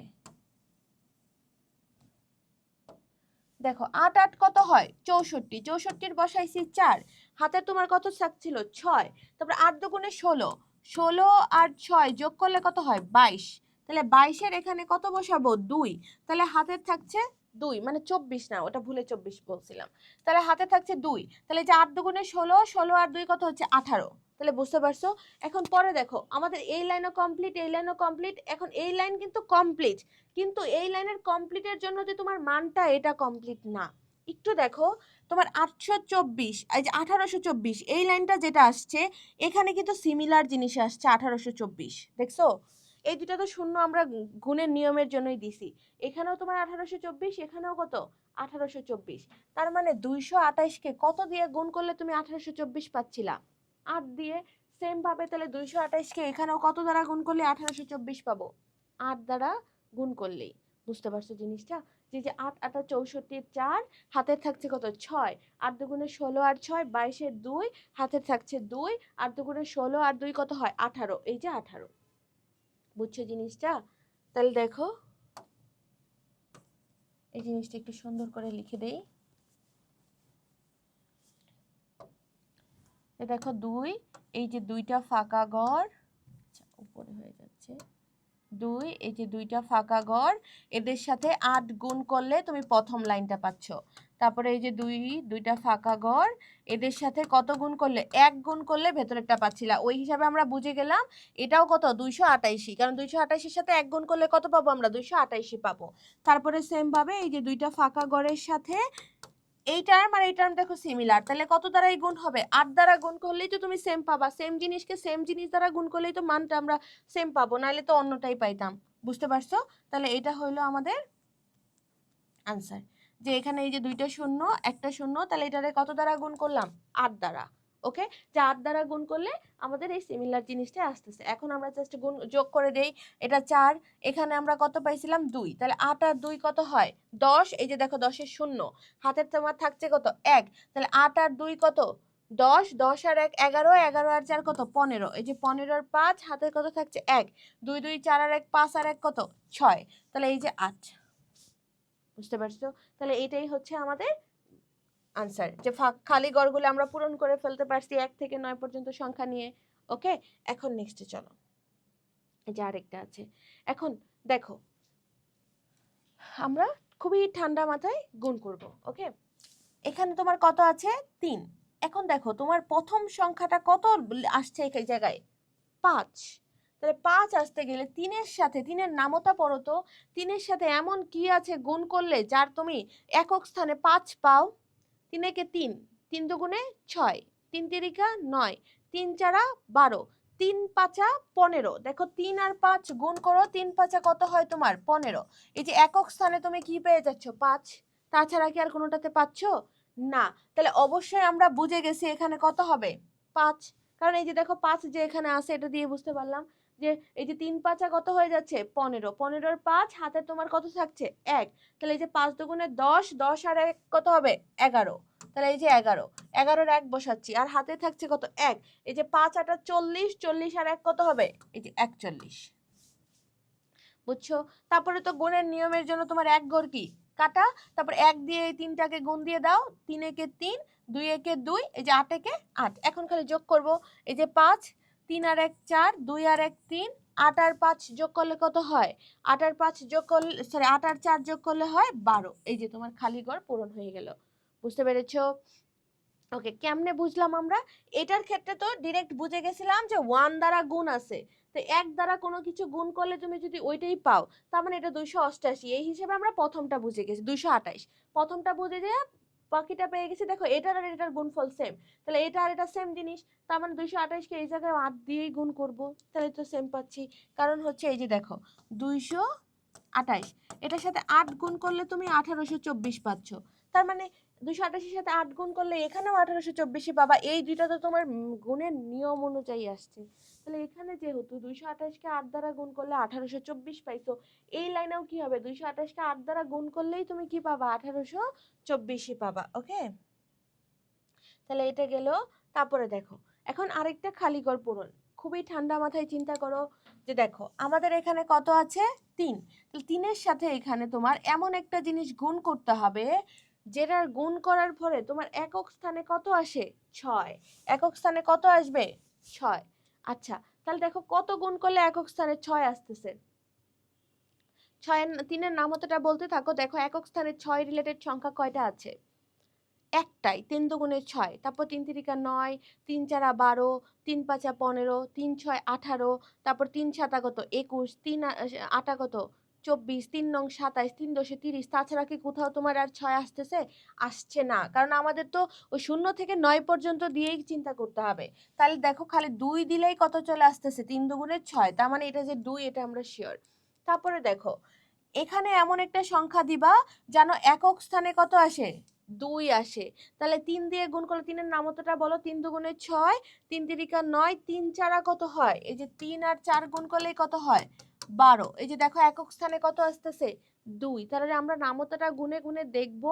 দেখো 8 8 কত হয় 64, 64 বসাইছি 4, হাতে তোমার কত থাকছিল 6, তারপর 8 দুগুণে 16, 16 আর 6 যোগ করলে কত হয় 22, তাহলে 22 এর এখানে কত বসাবো 2, তাহলে হাতে থাকছে 2, মানে 24 না, ওটা ভুলে 24 বলছিলাম, তাহলে হাতে থাকছে 2, তাহলে যে 8 দুগুণে 16, 16 আর 2 কত হচ্ছে 18, তাহলে বুঝতে পারছো। এখন পরে দেখো আমাদের এই লাইনও কমপ্লিট, এই লাইনও কমপ্লিট, এখন এই লাইন কিন্তু কমপ্লিট, কিন্তু এই লাইনের কমপ্লিটের জন্য যে তোমার মানটা এটা কমপ্লিট না, একটু দেখো তোমার 824 এই যে 1824 এই লাইনটা যেটা আসছে এখানে কিন্তু সিমিলার জিনিস আসছে 1824, দেখছো এই দুটো তো শূন্য আমরা গুণের নিয়মের জন্যই দিছি, এখানেও তোমার 1824, এখানেও কত 1824, তার মানে 228কে কত দিয়ে গুণ করলে তুমি 1824 পাচ্ছিলা 8 দিয়ে, সেম ভাবে তাহলে 228কে এখানেও কত দ্বারা গুণ করলে 1824 পাবো 8 দ্বারা গুণ করলেই, বুঝতে পারছো জিনিসটা, যে যে 8 8 64 4, হাতে থাকছে কত 6, 8 দুগুণে 16 আর 6 22 এর 2, হাতে থাকছে 2, 8 দুগুণে 16 আর 2 কত হয় 18, এই যে 18, বুঝছো জিনিসটা। তাহলে দেখো এই জিনিসটা একটু সুন্দর করে লিখে দেই, দেখো 2, এই যে দুইটা ফাঁকা ঘর, আচ্ছা উপরে হয়ে যাচ্ছে 2, এই যে দুইটা ফাঁকা ঘর, এদের সাথে 8 গুণ করলে তুমি প্রথম লাইনটা পাচ্ছ, তারপরে এই যে দুইটা ফাঁকা ঘর, এদের সাথে কত গুণ করলে 1 গুণ করলে ভেতরেরটা পাচ্ছিলা, ওই হিসাবে আমরা বুঝে গেলাম এটাও কত 228, কারণ 228 এর সাথে 1 গুণ করলে কত পাবো আমরা 228 পাবো। তারপরে সেম ভাবে এই যে দুইটা ফাঁকা ঘরের সাথে এই টার্ম আর এই টার্ম দেখো সিমিলার, তাহলে কত দ্বারাই গুণ হবে 8 দ্বারা গুণ করলেই তো তুমি সেম পাবা, সেম জিনিসকে সেম জিনিস দ্বারা গুণ করলেই তো মানটা আমরা সেম পাবো, নাহলে তো অন্যটাই পাইতাম, বুঝতে পারছো। তাহলে এটা হলো আমাদের আনসার, যে এখানে এই যে দুইটা শূন্য একটা শূন্য, তাহলে এটারে কত দ্বারা গুণ করলাম 8 দ্বারা, ওকে, যে 8 দ্বারা গুণ করলে আমাদের এই সিমিলার জিনিসটা আসতেছে। এখন আমরা জাস্ট গুণ যোগ করে দেই, এটা 4, এখানে আমরা কত পাইছিলাম 2, তাহলে 8 আর 2 কত হয় 10, এই যে দেখো 10 এর শূন্য, হাতের তোমার থাকছে কত 1, তাহলে 8 আর 2 কত 10, 10 আর 1 11, 11 আর 4 কত 15, এই যে 15 আর 5 হাতের কত থাকছে 1, 2 2 4 আর 1 5 আর 1 কত 6, তাহলে এই যে 8, বুঝতে পারছো। তাহলে এটাই হচ্ছে আমাদের আনসার, যে খালি ঘরগুলো আমরা পূরণ করে ফেলতে পারছি 1 থেকে 9 পর্যন্ত সংখ্যা নিয়ে, ওকে। এখন নেক্সটে চলো, এই যে আরেকটা আছে, এখন দেখো আমরা খুবই ঠান্ডা মাথায় গুণ করব, ওকে। এখানে তোমার কত আছে 3, এখন দেখো তোমার প্রথম সংখ্যাটা কত আসছে এই জায়গায় 5, তাহলে 5 আসতে গেলে 3-এর সাথে, 3-এর নামতা পড়ো তো, 3-এর সাথে এমন কি আছে গুণ করলে যার তুমি একক স্থানে 5 পাও, 3 একে 3, 3 দুগুণে 6, 3 তিরিকা 9, 3 চারা 12, 3 পাঁচা 15, দেখো 3 আর 5 গুণ করো, 3 পাঁচা কত হয় তোমার 15, এই যে একক স্থানে তুমি কি পেয়ে যাচ্ছ 5, তাছাড়া কি আর কোনোটাতে পাচ্ছ না, তাহলে অবশ্যই আমরা বুঝে গেছি এখানে কত হবে 5, কারণ এই যে দেখো 5 যে এখানে আছে এটা দিয়ে বুঝতে পারলাম যে এই যে 3 পাঁচা কত হয়ে যাচ্ছে 15, 15 এর 5 হাতে তোমার কত থাকছে 1, তাহলে এই যে 5 দুগুণে 10, 10 আর 1 কত হবে 11, তাহলে এই যে 11, 11-এর 1 বসাচ্ছি, আর হাতে থাকছে কত 1, এই যে 5 8 40, 40 আর 1 কত হবে এই যে 41, বুঝছো। তারপরে তো গুণের নিয়মের জন্য তোমার 1 ঘর কি কাটা, তারপর 1 দিয়ে এই 3টাকে গুণ দিয়ে দাও, 3 একে 3, 2 একে 2, এই যে 8 একে 8, এখন খালি যোগ করব, এই যে 5, 3 আর 1 4, 2 আর 1 3, 8 আর 5 যোগ করলে কত হয় 8 আর 5 যোগ করলে, সরি 8 আর 4 যোগ করলে হয় 12, এই যে তোমার খালি ঘর পূরণ হয়ে গেল, বুঝতে পেরেছো। ওকে, কেমনে বুঝলাম আমরা, এটার ক্ষেত্রে তো ডিরেক্ট বুঝে গেছিলাম যে 1 দ্বারা গুণ আছে, তো 1 দ্বারা কোনো কিছু গুণ করলে তুমি যদি ওইটাই পাও, তার মানে এটা 288, এই হিসেবে আমরা প্রথমটা বুঝে গেছি 228, প্রথমটা বুঝে যে বাকিটা পেয়ে গেছি, দেখো এটার আর এটার গুণফল সেম, তাহলে এটা আর এটা সেম জিনিস, তার মানে 228কে এই জায়গায় 8 দিয়েই গুণ করব, তাহলে তো সেম পাচ্ছি, কারণ হচ্ছে এই যে দেখো 228 এটার সাথে 8 গুণ করলে তুমি 1824 পাচ্ছ, তার মানে 228-এর সাথে 8 গুণ করলে এখানেও 1824 পাবা, এই দুইটা তো তোমার গুণের নিয়ম অনুযায়ী আসছে, তাহলে এখানে যেহেতু 228কে 8 দ্বারা গুণ করলে 1824 পাইছো, এই লাইনেও কি হবে 228কে 8 দ্বারা গুণ করলেই তুমি কি পাবা 1824 পাবা, ওকে। তাহলে এটা গেল, তারপরে দেখো এখন আরেকটা খালি ঘর পূরণ, খুবই ঠান্ডা মাথায় চিন্তা করো, যে দেখো আমাদের এখানে কত আছে 3, তাহলে 3-এর সাথে এখানে তোমার এমন একটা জিনিস গুণ করতে হবে যেটার গুণ করার পরে তোমার একক স্থানে কত আসে? 6। একক স্থানে কত আসবে? 6। আচ্ছা, তাহলে দেখো কত গুণ করলে একক স্থানে 6 আসতেছে। 3-এর নামতাটা বলতে থাকো। দেখো একক স্থানে 6 রিলেটেড সংখ্যা কয়টা আছে? একটাই, 3 দুগুণে 6, তারপর 3 তিরিকা 9, 3 চারা 12, 3 পাঁচা 15, 3 6 18, তারপর 3 সাতা কত 21, 3 আটা কত 24, 3 নং 27, 3 দশে 30। তাছাড়া কি কোথাও তোমার আর 6 আসতেছে? আসছে না, কারণ আমাদের তো ওই 0 থেকে 9 পর্যন্ত দিয়েই চিন্তা করতে হবে। তাহলে দেখো খালি 2 দিলেই কত চলে আসতেছে? 3 দুগুণে 6, তার মানে এটা যে 2 এটা আমরা শিওর। তারপরে দেখো এখানে এমন একটা সংখ্যা দিবা যেন একক স্থানে কত আসে? 2 আসে। তাহলে 3 দিয়ে গুণ করলে 3-এর নামতাটা বলো। 3 দুগুণে 6, 3 তিরিকা 9, 3 চারা কত হয়? এই যে 3 আর 4 গুণ করলে কত হয়? 12। এই যে দেখো একক স্থানে কত আসতেছে? 2। তাহলে আমরা নামতাটা গুণে গুণে দেখব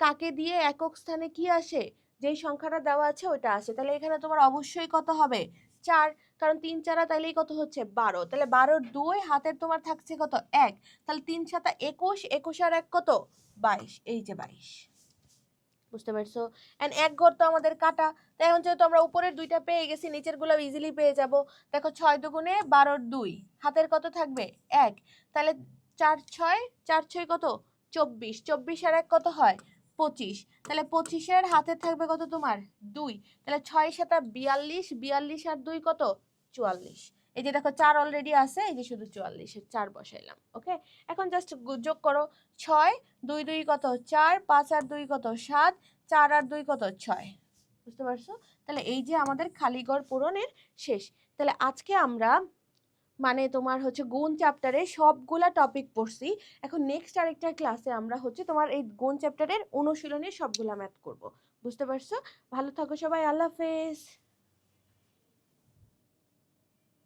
কাকে দিয়ে একক স্থানে কি আসে, যেই সংখ্যাটা দেওয়া আছে ওইটা আসে। তাহলে এখানে তোমার অবশ্যই কত হবে? 4, কারণ 3 চারা তাইলেই কত হচ্ছে? 12। তাহলে 12 এর 2 হাতের তোমার থাকছে কত? 1। তাহলে 3 সাতা 21, 21 আর 1 কত? 22। এই যে 22। বুঝতে পারছো? এন্ড এক ঘর তো আমাদের কাটা। তাই এখন যেহেতু আমরা উপরের দুইটা পেয়ে গেছি, নিচের গুলো ইজিলি পেয়ে যাব। দেখো 6 দুগুণে 12 2, হাতের কত থাকবে? 1। তাহলে 4 6, 4 6 কত? 24, 24 আর 1 কত হয়? 25। তাহলে 25 এর হাতে থাকবে কত তোমার? 2। তাহলে 6 সাতা 42, 42 আর 2 কত? 44। এই যে দেখো 4 অলরেডি আছে, এই যে শুধু 44 এর 4 বসাইলাম। ওকে, এখন জাস্ট যোগ করো। 6 2 2 কত? 4, 5 আর 2 কত? 7, 4 আর 2 কত? 6। বুঝতে পারছো? তাহলে এই যে আমাদের খালি ঘর পূরণের শেষ। তাহলে আজকে আমরা মানে তোমার হচ্ছে গুণ চ্যাপ্টারে সবগুলা টপিক পড়ছি। এখন নেক্সট আরেকটা ক্লাসে আমরা হচ্ছে তোমার এই গুণ চ্যাপ্টারের অনুশীলনের সবগুলা ম্যাথ করব। বুঝতে পারছো? ভালো থাকো সবাই, আল্লাহ হাফেজ।